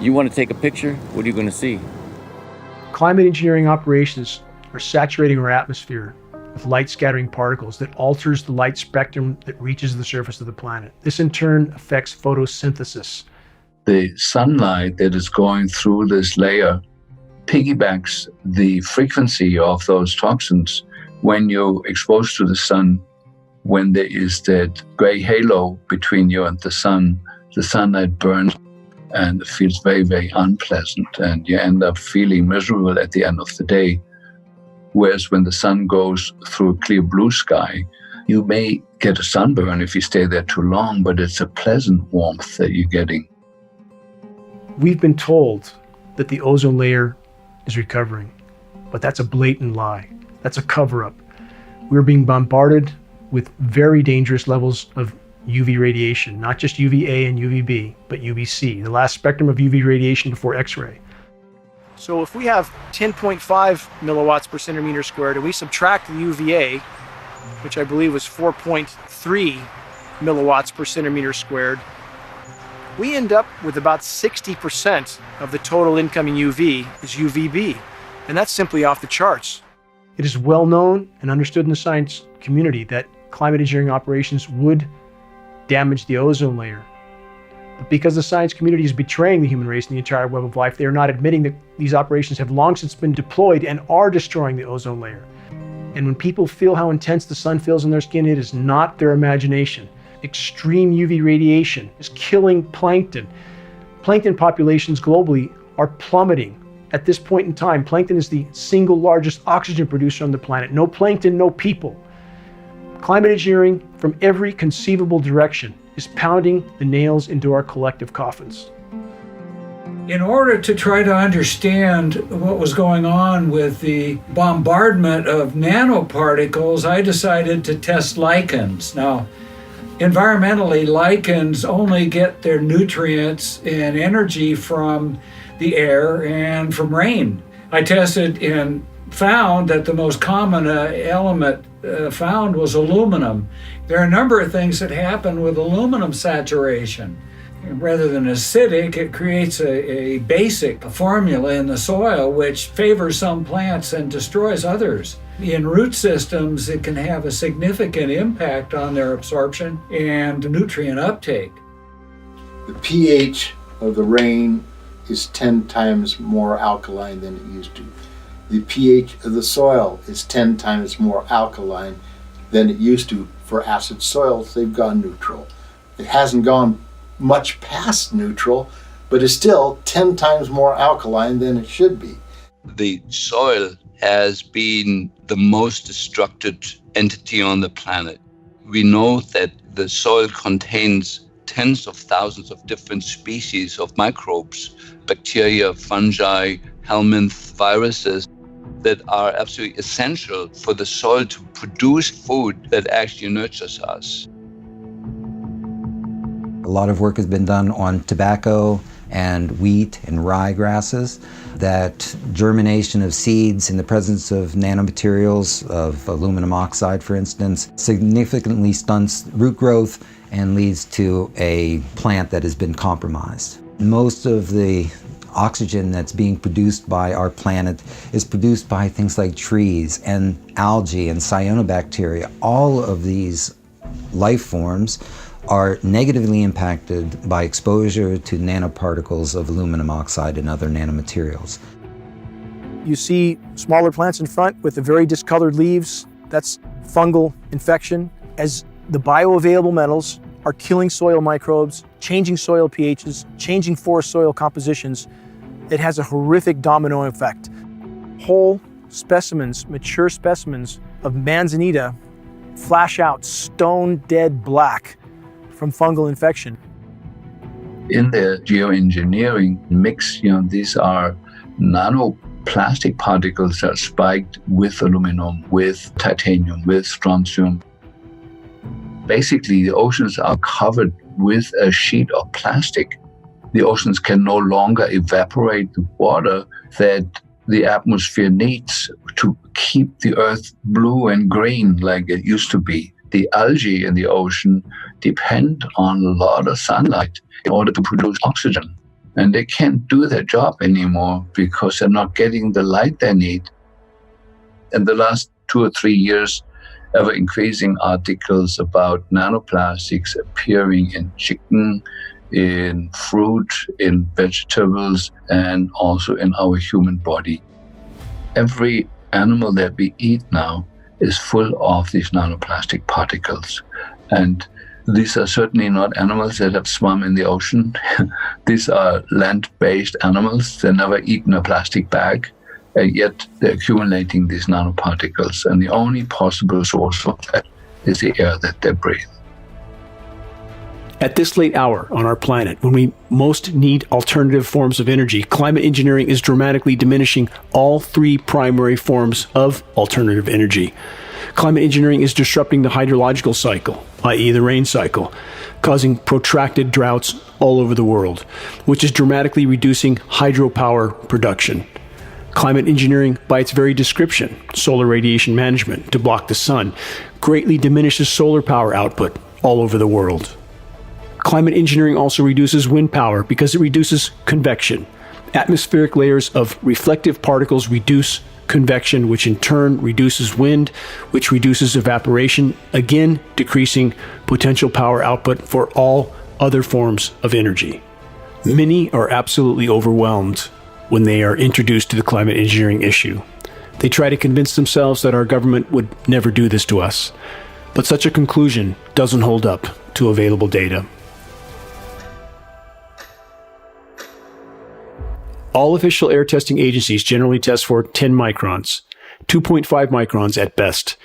You want to take a picture? What are you going to see? Climate engineering operations are saturating our atmosphere with light-scattering particles that alters the light spectrum that reaches the surface of the planet. This in turn affects photosynthesis. The sunlight that is going through this layer piggybacks the frequency of those toxins when you're exposed to the sun. When there is that gray halo between you and the sunlight burns and it feels very, very unpleasant, and you end up feeling miserable at the end of the day. Whereas when the sun goes through a clear blue sky, you may get a sunburn if you stay there too long, but it's a pleasant warmth that you're getting. We've been told that the ozone layer is recovering, but that's a blatant lie. That's a cover-up. We're being bombarded with very dangerous levels of UV radiation, not just UVA and UVB, but UVC, the last spectrum of UV radiation before X-ray. So if we have 10.5 milliwatts per centimeter squared and we subtract the UVA, which I believe was 4.3 milliwatts per centimeter squared, we end up with about 60% of the total incoming UV is UVB, and that's simply off the charts. It is well known and understood in the science community that climate engineering operations would damage the ozone layer. But because the science community is betraying the human race and the entire web of life, they are not admitting that these operations have long since been deployed and are destroying the ozone layer. And when people feel how intense the sun feels in their skin, it is not their imagination. Extreme UV radiation is killing plankton. Plankton populations globally are plummeting. At this point in time, plankton is the single largest oxygen producer on the planet. No plankton, no people. Climate engineering from every conceivable direction is pounding the nails into our collective coffins. In order to try to understand what was going on with the bombardment of nanoparticles, I decided to test lichens. Now, environmentally, lichens only get their nutrients and energy from the air and from rain. I tested and found that the most common element found was aluminum. There are a number of things that happen with aluminum saturation. Rather than acidic, it creates a basic formula in the soil which favors some plants and destroys others. In root systems, it can have a significant impact on their absorption and nutrient uptake. The pH of the rain is 10 times more alkaline than it used to. The pH of the soil is 10 times more alkaline than it used to. For acid soils, they've gone neutral. It hasn't gone much past neutral, but it's still 10 times more alkaline than it should be. The soil has been the most destructive entity on the planet. We know that the soil contains tens of thousands of different species of microbes, bacteria, fungi, helminths, viruses, that are absolutely essential for the soil to produce food that actually nurtures us. A lot of work has been done on tobacco and wheat and rye grasses, that germination of seeds in the presence of nanomaterials, of aluminum oxide for instance, significantly stunts root growth and leads to a plant that has been compromised. Most of the oxygen that's being produced by our planet is produced by things like trees and algae and cyanobacteria. All of these life forms are negatively impacted by exposure to nanoparticles of aluminum oxide and other nanomaterials. You see smaller plants in front with the very discolored leaves. That's fungal infection. As the bioavailable metals are killing soil microbes, changing soil pHs, changing forest soil compositions, it has a horrific domino effect. Whole specimens, mature specimens of manzanita flash out stone dead black from fungal infection. In the geoengineering mix, these are nano plastic particles are spiked with aluminum, with titanium, with strontium. Basically, the oceans are covered with a sheet of plastic. The oceans can no longer evaporate the water that the atmosphere needs to keep the earth blue and green like it used to be. The algae in the ocean depend on a lot of sunlight in order to produce oxygen. And they can't do their job anymore because they're not getting the light they need. In the last 2 or 3 years, ever increasing articles about nanoplastics appearing in chicken, in fruit, in vegetables, and also in our human body. Every animal that we eat now is full of these nanoplastic particles. And these are certainly not animals that have swum in the ocean. These are land-based animals. They've never eaten a plastic bag, and yet they're accumulating these nanoparticles. And the only possible source of that is the air that they breathe. At this late hour on our planet, when we most need alternative forms of energy, climate engineering is dramatically diminishing all three primary forms of alternative energy. Climate engineering is disrupting the hydrological cycle, i.e. the rain cycle, causing protracted droughts all over the world, which is dramatically reducing hydropower production. Climate engineering, by its very description, solar radiation management to block the sun, greatly diminishes solar power output all over the world. Climate engineering also reduces wind power because it reduces convection. Atmospheric layers of reflective particles reduce convection, which in turn reduces wind, which reduces evaporation, again decreasing potential power output for all other forms of energy. Many are absolutely overwhelmed when they are introduced to the climate engineering issue. They try to convince themselves that our government would never do this to us, but such a conclusion doesn't hold up to available data. All official air testing agencies generally test for 10 microns, 2.5 microns at best.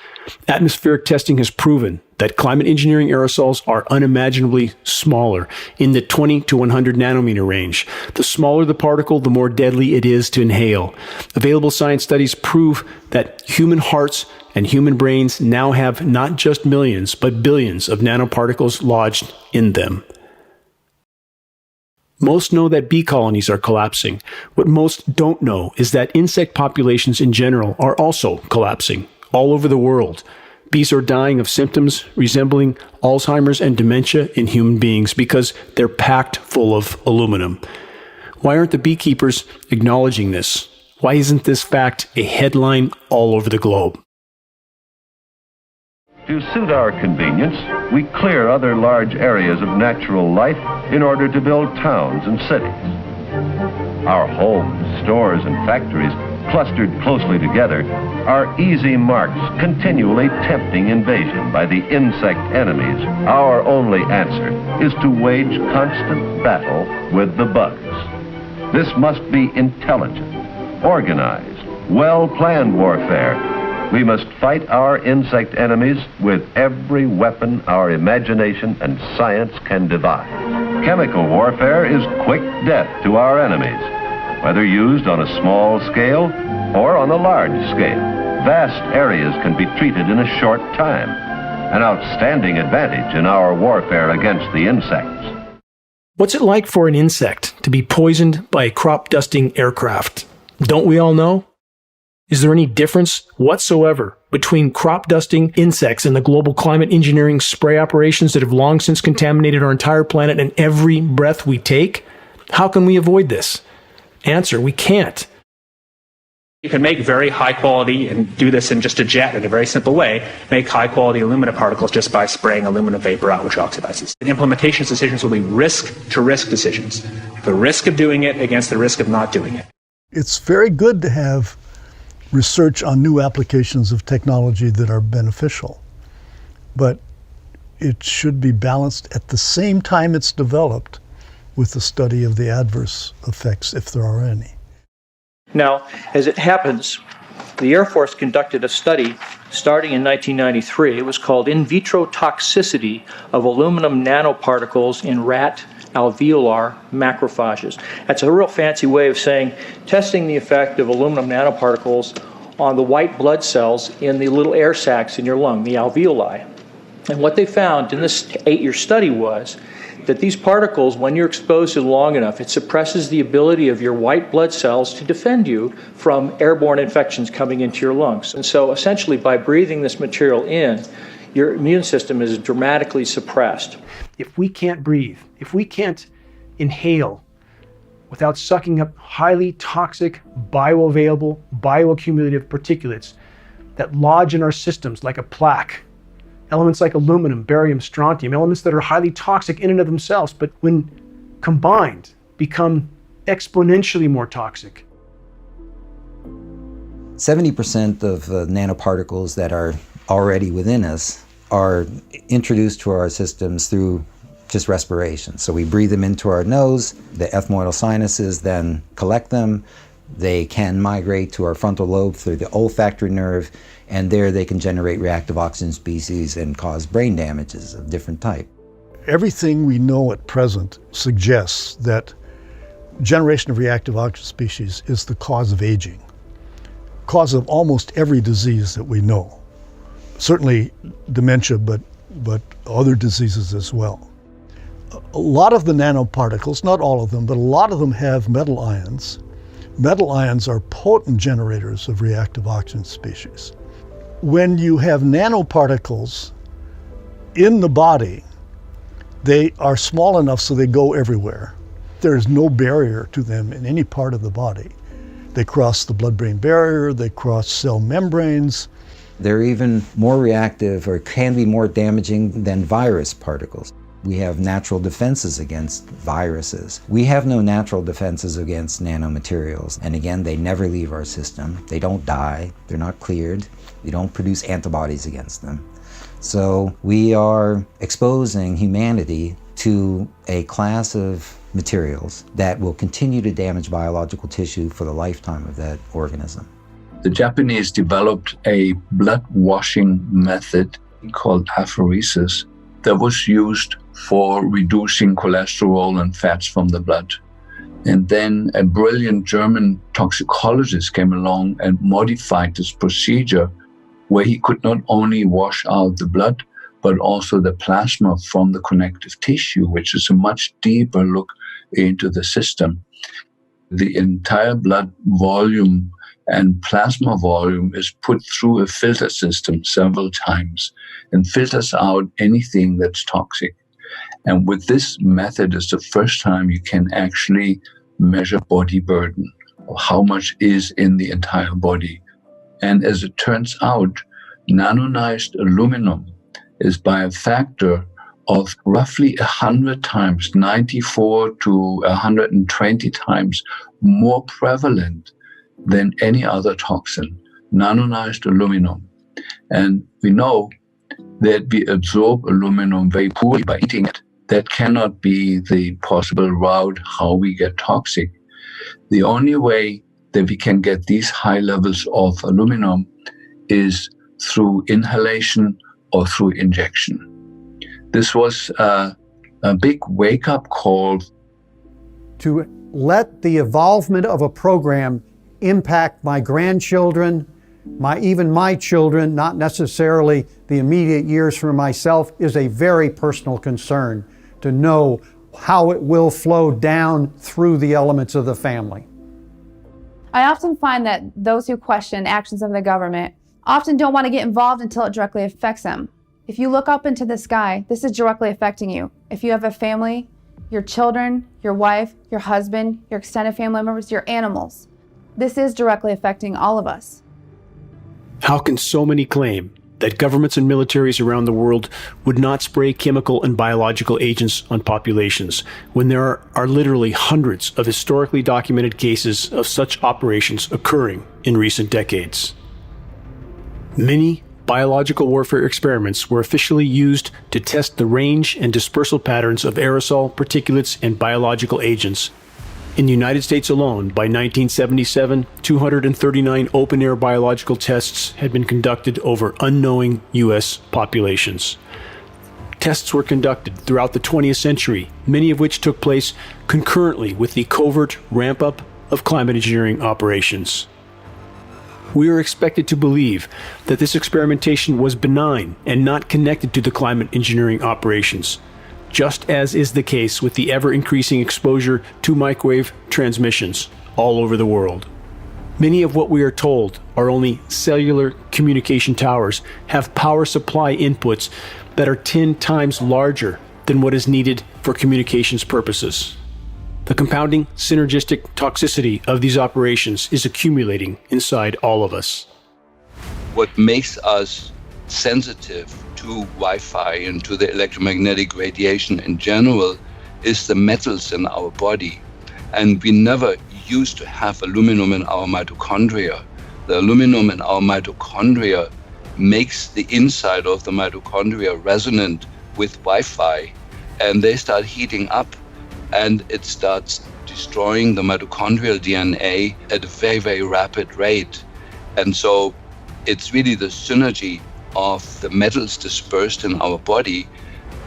Atmospheric testing has proven that climate engineering aerosols are unimaginably smaller, in the 20 to 100 nanometer range. The smaller the particle, the more deadly it is to inhale. Available science studies prove that human hearts and human brains now have not just millions, but billions of nanoparticles lodged in them. Most know that bee colonies are collapsing. What most don't know is that insect populations in general are also collapsing all over the world. Bees are dying of symptoms resembling Alzheimer's and dementia in human beings because they're packed full of aluminum. Why aren't the beekeepers acknowledging this? Why isn't this fact a headline all over the globe? To suit our convenience, we clear other large areas of natural life in order to build towns and cities. Our homes, stores, and factories, clustered closely together, are easy marks continually tempting invasion by the insect enemies. Our only answer is to wage constant battle with the bugs. This must be intelligent, organized, well-planned warfare. We must fight our insect enemies with every weapon our imagination and science can devise. Chemical warfare is quick death to our enemies, whether used on a small scale or on a large scale. Vast areas can be treated in a short time, an outstanding advantage in our warfare against the insects. What's it like for an insect to be poisoned by a crop-dusting aircraft? Don't we all know? Is there any difference whatsoever between crop-dusting insects and the global climate engineering spray operations that have long since contaminated our entire planet and every breath we take? How can we avoid this? Answer, we can't. You can make very high quality, and do this in just a jet in a very simple way, make high quality alumina particles just by spraying aluminum vapor out, which oxidizes. The implementation decisions will be risk to risk decisions. The risk of doing it against the risk of not doing it. It's very good to have research on new applications of technology that are beneficial, but it should be balanced at the same time it's developed with the study of the adverse effects, if there are any. Now, as it happens, the Air Force conducted a study starting in 1993. It was called In Vitro Toxicity of Aluminum Nanoparticles in Rat alveolar macrophages. That's a real fancy way of saying testing the effect of aluminum nanoparticles on the white blood cells in the little air sacs in your lung, the alveoli. And what they found in this 8-year study was that these particles, when you're exposed to them long enough, it suppresses the ability of your white blood cells to defend you from airborne infections coming into your lungs. And so essentially by breathing this material in, your immune system is dramatically suppressed. If we can't breathe, if we can't inhale without sucking up highly toxic, bioavailable, bioaccumulative particulates that lodge in our systems like a plaque, elements like aluminum, barium, strontium, elements that are highly toxic in and of themselves, but when combined, become exponentially more toxic. 70% of the nanoparticles that are already within us are introduced to our systems through just respiration. So we breathe them into our nose, the ethmoidal sinuses then collect them, they can migrate to our frontal lobe through the olfactory nerve, and there they can generate reactive oxygen species and cause brain damages of different type. Everything we know at present suggests that generation of reactive oxygen species is the cause of aging, cause of almost every disease that we know. Certainly dementia, but other diseases as well. A lot of the nanoparticles, not all of them, but a lot of them have metal ions. Metal ions are potent generators of reactive oxygen species. When you have nanoparticles in the body, they are small enough so they go everywhere. There is no barrier to them in any part of the body. They cross the blood-brain barrier, they cross cell membranes. They're even more reactive or can be more damaging than virus particles. We have natural defenses against viruses. We have no natural defenses against nanomaterials. And again, they never leave our system. They don't die. They're not cleared. We don't produce antibodies against them. So we are exposing humanity to a class of materials that will continue to damage biological tissue for the lifetime of that organism. The Japanese developed a blood washing method called apheresis that was used for reducing cholesterol and fats from the blood. And then a brilliant German toxicologist came along and modified this procedure where he could not only wash out the blood, but also the plasma from the connective tissue, which is a much deeper look into the system. The entire blood volume and plasma volume is put through a filter system several times and filters out anything that's toxic. And with this method, it's the first time you can actually measure body burden, or how much is in the entire body. And as it turns out, nanonized aluminum is by a factor of roughly 100 times, 94 to 120 times more prevalent than any other toxin, nanonized aluminum. And we know that we absorb aluminum very poorly by eating it. That cannot be the possible route how we get toxic. The only way that we can get these high levels of aluminum is through inhalation or through injection. This was a big wake-up call. To let the evolvement of a program impact my grandchildren, even my children, not necessarily the immediate years for myself, is a very personal concern to know how it will flow down through the elements of the family. I often find that those who question actions of the government often don't want to get involved until it directly affects them. If you look up into the sky, this is directly affecting you. If you have a family, your children, your wife, your husband, your extended family members, your animals, this is directly affecting all of us. How can so many claim that governments and militaries around the world would not spray chemical and biological agents on populations when there are literally hundreds of historically documented cases of such operations occurring in recent decades? Many biological warfare experiments were officially used to test the range and dispersal patterns of aerosol, particulates, and biological agents. In the United States alone, by 1977, 239 open-air biological tests had been conducted over unknowing U.S. populations. Tests were conducted throughout the 20th century, many of which took place concurrently with the covert ramp-up of climate engineering operations. We are expected to believe that this experimentation was benign and not connected to the climate engineering operations, just as is the case with the ever-increasing exposure to microwave transmissions all over the world. Many of what we are told are only cellular communication towers have power supply inputs that are 10 times larger than what is needed for communications purposes. The compounding synergistic toxicity of these operations is accumulating inside all of us. What makes us sensitive to Wi-Fi and to the electromagnetic radiation in general is the metals in our body. And we never used to have aluminum in our mitochondria. The aluminum in our mitochondria makes the inside of the mitochondria resonant with Wi-Fi, and they start heating up, and it starts destroying the mitochondrial DNA at a very, very rapid rate. And so it's really the synergy of the metals dispersed in our body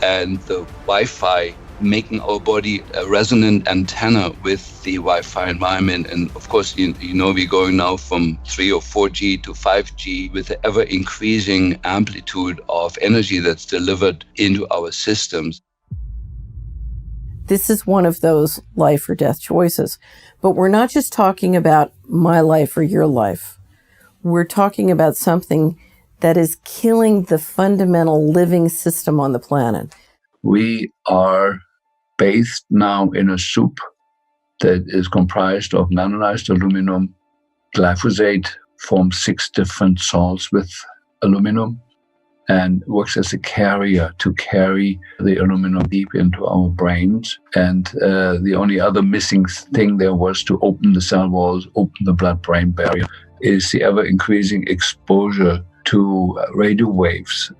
and the Wi-Fi making our body a resonant antenna with the Wi-Fi environment. And of course, you know, we're going now from 3 or 4G to 5G with the ever increasing amplitude of energy that's delivered into our systems. This is one of those life or death choices. But we're not just talking about my life or your life. We're talking about something that is killing the fundamental living system on the planet. We are bathed now in a soup that is comprised of nanonized aluminum. Glyphosate forms 6 different salts with aluminum and works as a carrier to carry the aluminum deep into our brains. And the only other missing thing there was to open the cell walls, open the blood-brain barrier, is the ever-increasing exposure to radio waves.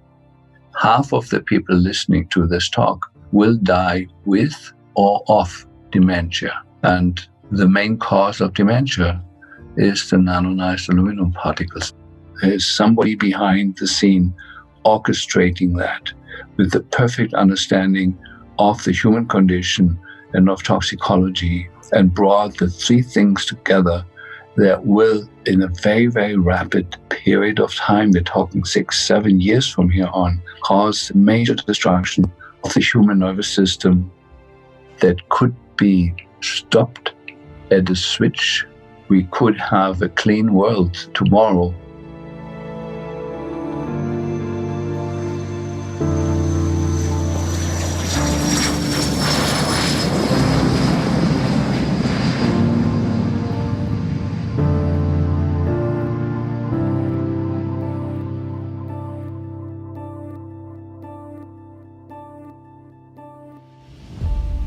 Half of the people listening to this talk will die with or of dementia. And the main cause of dementia is the nanonized aluminum particles. There's somebody behind the scene orchestrating that with the perfect understanding of the human condition and of toxicology, and brought the 3 things together that will, in a very, very rapid period of time, we're talking 6-7 years from here on, cause major destruction of the human nervous system that could be stopped at a switch. We could have a clean world tomorrow.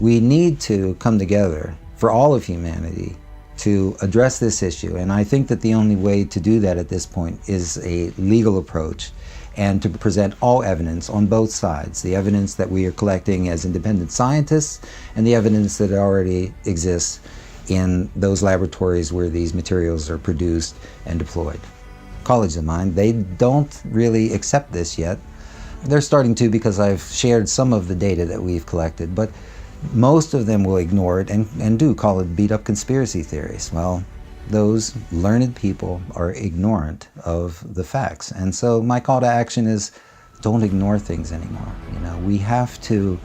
We need to come together for all of humanity to address this issue. And I think that the only way to do that at this point is a legal approach and to present all evidence on both sides, the evidence that we are collecting as independent scientists and the evidence that already exists in those laboratories where these materials are produced and deployed. Colleagues of mine, they don't really accept this yet. They're starting to, because I've shared some of the data that we've collected, but most of them will ignore it and do call it beat-up conspiracy theories. Well, those learned people are ignorant of the facts. And so my call to action is don't ignore things anymore. You know, we have to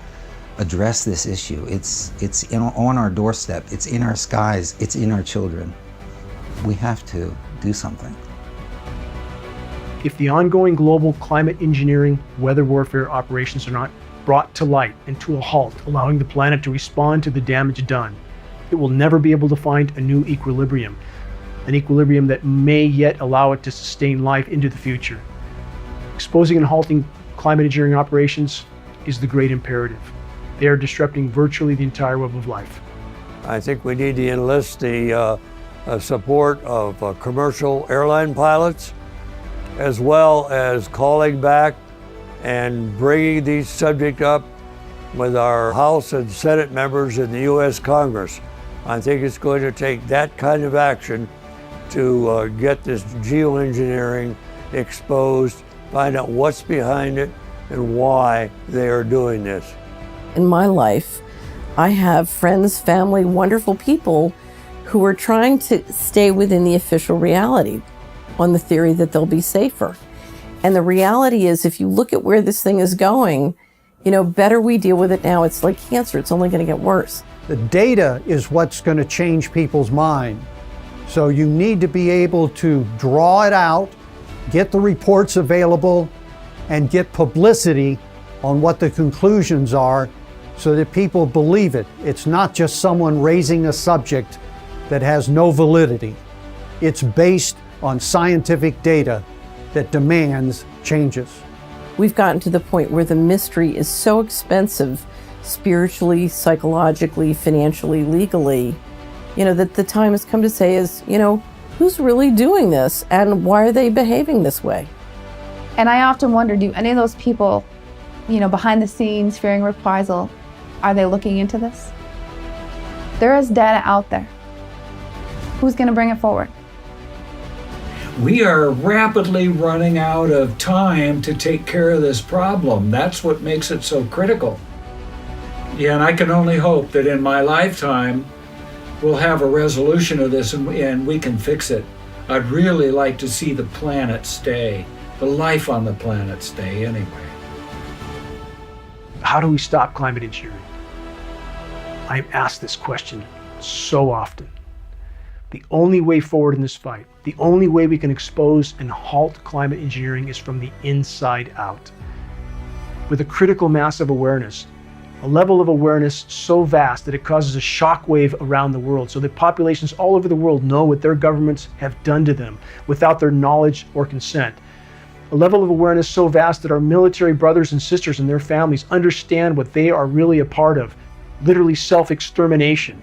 address this issue. It's on our doorstep. It's in our skies. It's in our children. We have to do something. If the ongoing global climate engineering, weather warfare operations are not brought to light and to a halt, allowing the planet to respond to the damage done, it will never be able to find a new equilibrium, an equilibrium that may yet allow it to sustain life into the future. Exposing and halting climate engineering operations is the great imperative. They are disrupting virtually the entire web of life. I think we need to enlist the support of commercial airline pilots, as well as calling back and bringing these subject up with our House and Senate members in the U.S. Congress. I think it's going to take that kind of action to get this geoengineering exposed, find out what's behind it, and why they are doing this. In my life, I have friends, family, wonderful people who are trying to stay within the official reality on the theory that they'll be safer. And the reality is, if you look at where this thing is going, you know, better we deal with it now. It's like cancer. It's only going to get worse. The data is what's going to change people's mind. So you need to be able to draw it out, get the reports available, and get publicity on what the conclusions are so that people believe it. It's not just someone raising a subject that has no validity. It's based on scientific data that demands changes. We've gotten to the point where the mystery is so expensive, spiritually, psychologically, financially, legally, you know, that the time has come to say is, you know, who's really doing this and why are they behaving this way? And I often wonder, do any of those people, you know, behind the scenes fearing reprisal, are they looking into this? There is data out there. Who's going to bring it forward? We are rapidly running out of time to take care of this problem. That's what makes it so critical. Yeah, and I can only hope that in my lifetime, we'll have a resolution of this and we can fix it. I'd really like to see the planet stay, the life on the planet stay anyway. How do we stop climate engineering? I'm asked this question so often. The only way forward in this fight, the only way we can expose and halt climate engineering is from the inside out. With a critical mass of awareness, a level of awareness so vast that it causes a shockwave around the world, so that populations all over the world know what their governments have done to them without their knowledge or consent. A level of awareness so vast that our military brothers and sisters and their families understand what they are really a part of, literally self-extermination.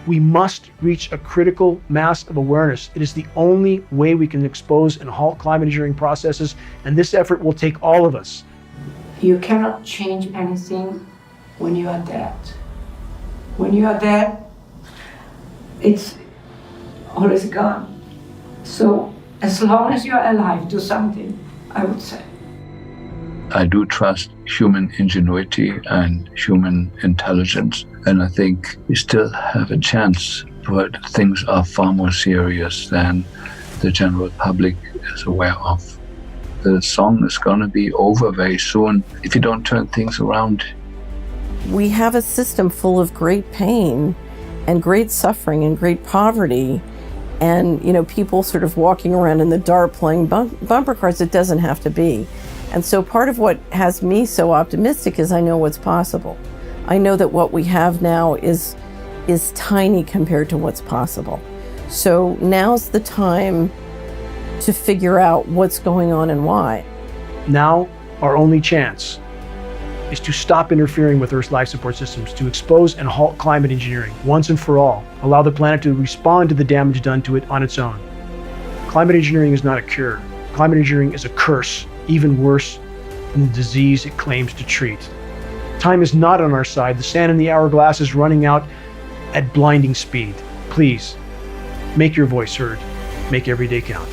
We must reach a critical mass of awareness. It is the only way we can expose and halt climate engineering processes, and this effort will take all of us. You cannot change anything when you are dead. When you are dead, it's all is gone. So as long as you are alive, do something, I would say. I do trust human ingenuity and human intelligence, and I think we still have a chance, but things are far more serious than the general public is aware of. The song is going to be over very soon if you don't turn things around. We have a system full of great pain and great suffering and great poverty, and, you know, people sort of walking around in the dark playing bumper cars. It doesn't have to be. And so part of what has me so optimistic is I know what's possible. I know that what we have now is tiny compared to what's possible. So now's the time to figure out what's going on and why. Now, our only chance is to stop interfering with Earth's life support systems, to expose and halt climate engineering once and for all, allow the planet to respond to the damage done to it on its own. Climate engineering is not a cure. Climate engineering is a curse, even worse than the disease it claims to treat. Time is not on our side. The sand in the hourglass is running out at blinding speed. Please, make your voice heard. Make every day count.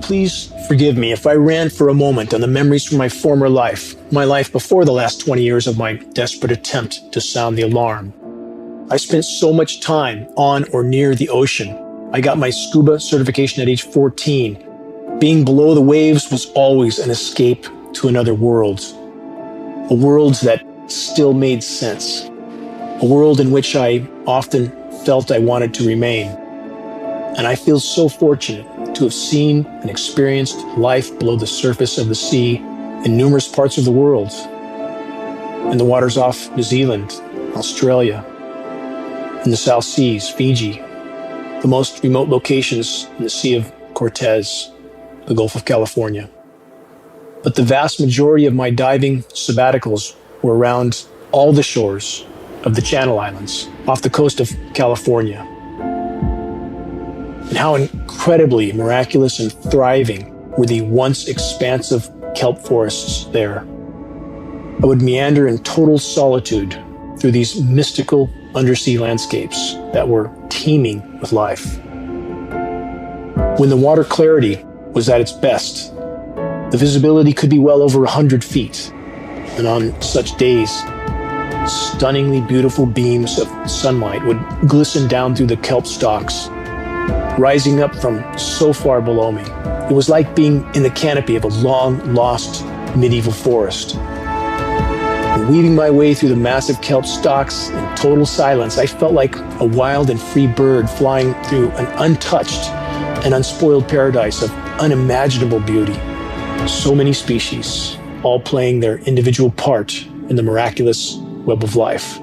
Please forgive me if I ran for a moment on the memories from my former life, my life before the last 20 years of my desperate attempt to sound the alarm. I spent so much time on or near the ocean. I got my scuba certification at age 14. Being below the waves was always an escape to another world. A world that still made sense. A world in which I often felt I wanted to remain. And I feel so fortunate to have seen and experienced life below the surface of the sea in numerous parts of the world. In the waters off New Zealand, Australia, in the South Seas, Fiji, the most remote locations in the Sea of Cortez, the Gulf of California. But the vast majority of my diving sabbaticals were around all the shores of the Channel Islands, off the coast of California. And how incredibly miraculous and thriving were the once expansive kelp forests there. I would meander in total solitude through these mystical, undersea landscapes that were teeming with life. When the water clarity was at its best, the visibility could be well over 100 feet. And on such days, stunningly beautiful beams of sunlight would glisten down through the kelp stalks, rising up from so far below me. It was like being in the canopy of a long-lost medieval forest. Weaving my way through the massive kelp stalks in total silence, I felt like a wild and free bird flying through an untouched and unspoiled paradise of unimaginable beauty. So many species, all playing their individual part in the miraculous web of life.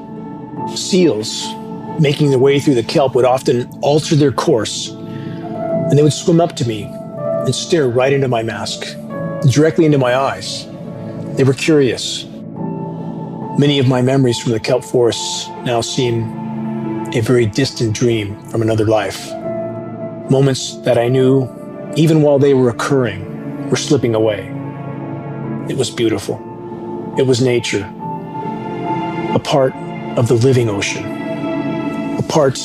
Seals, making their way through the kelp, would often alter their course, and they would swim up to me and stare right into my mask, directly into my eyes. They were curious. Many of my memories from the kelp forests now seem a very distant dream from another life. Moments that I knew, even while they were occurring, were slipping away. It was beautiful. It was nature. A part of the living ocean. A part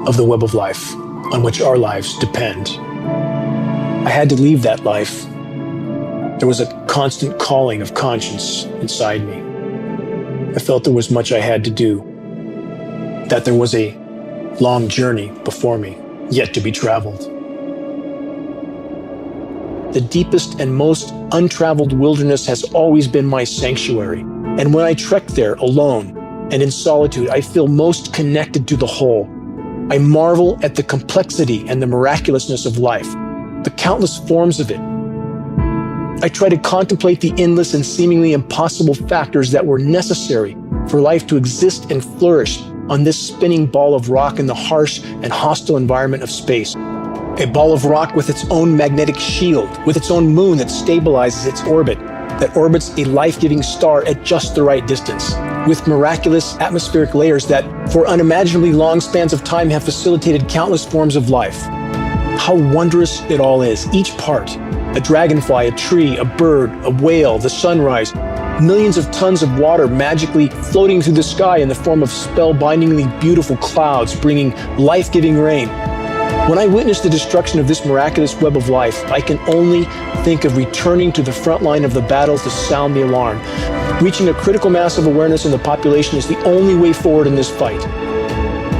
of the web of life on which our lives depend. I had to leave that life. There was a constant calling of conscience inside me. I felt there was much I had to do, that there was a long journey before me, yet to be traveled. The deepest and most untraveled wilderness has always been my sanctuary, and when I trek there alone and in solitude, I feel most connected to the whole. I marvel at the complexity and the miraculousness of life, the countless forms of it. I try to contemplate the endless and seemingly impossible factors that were necessary for life to exist and flourish on this spinning ball of rock in the harsh and hostile environment of space. A ball of rock with its own magnetic shield, with its own moon that stabilizes its orbit, that orbits a life-giving star at just the right distance, with miraculous atmospheric layers that, for unimaginably long spans of time, have facilitated countless forms of life. How wondrous it all is, each part. A dragonfly, a tree, a bird, a whale, the sunrise, millions of tons of water magically floating through the sky in the form of spellbindingly beautiful clouds, bringing life-giving rain. When I witness the destruction of this miraculous web of life, I can only think of returning to the front line of the battle to sound the alarm. Reaching a critical mass of awareness in the population is the only way forward in this fight.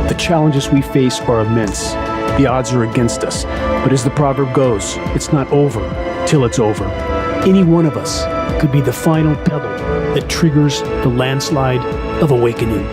The challenges we face are immense. The odds are against us. But as the proverb goes, it's not over till it's over. Any one of us could be the final pebble that triggers the landslide of awakening.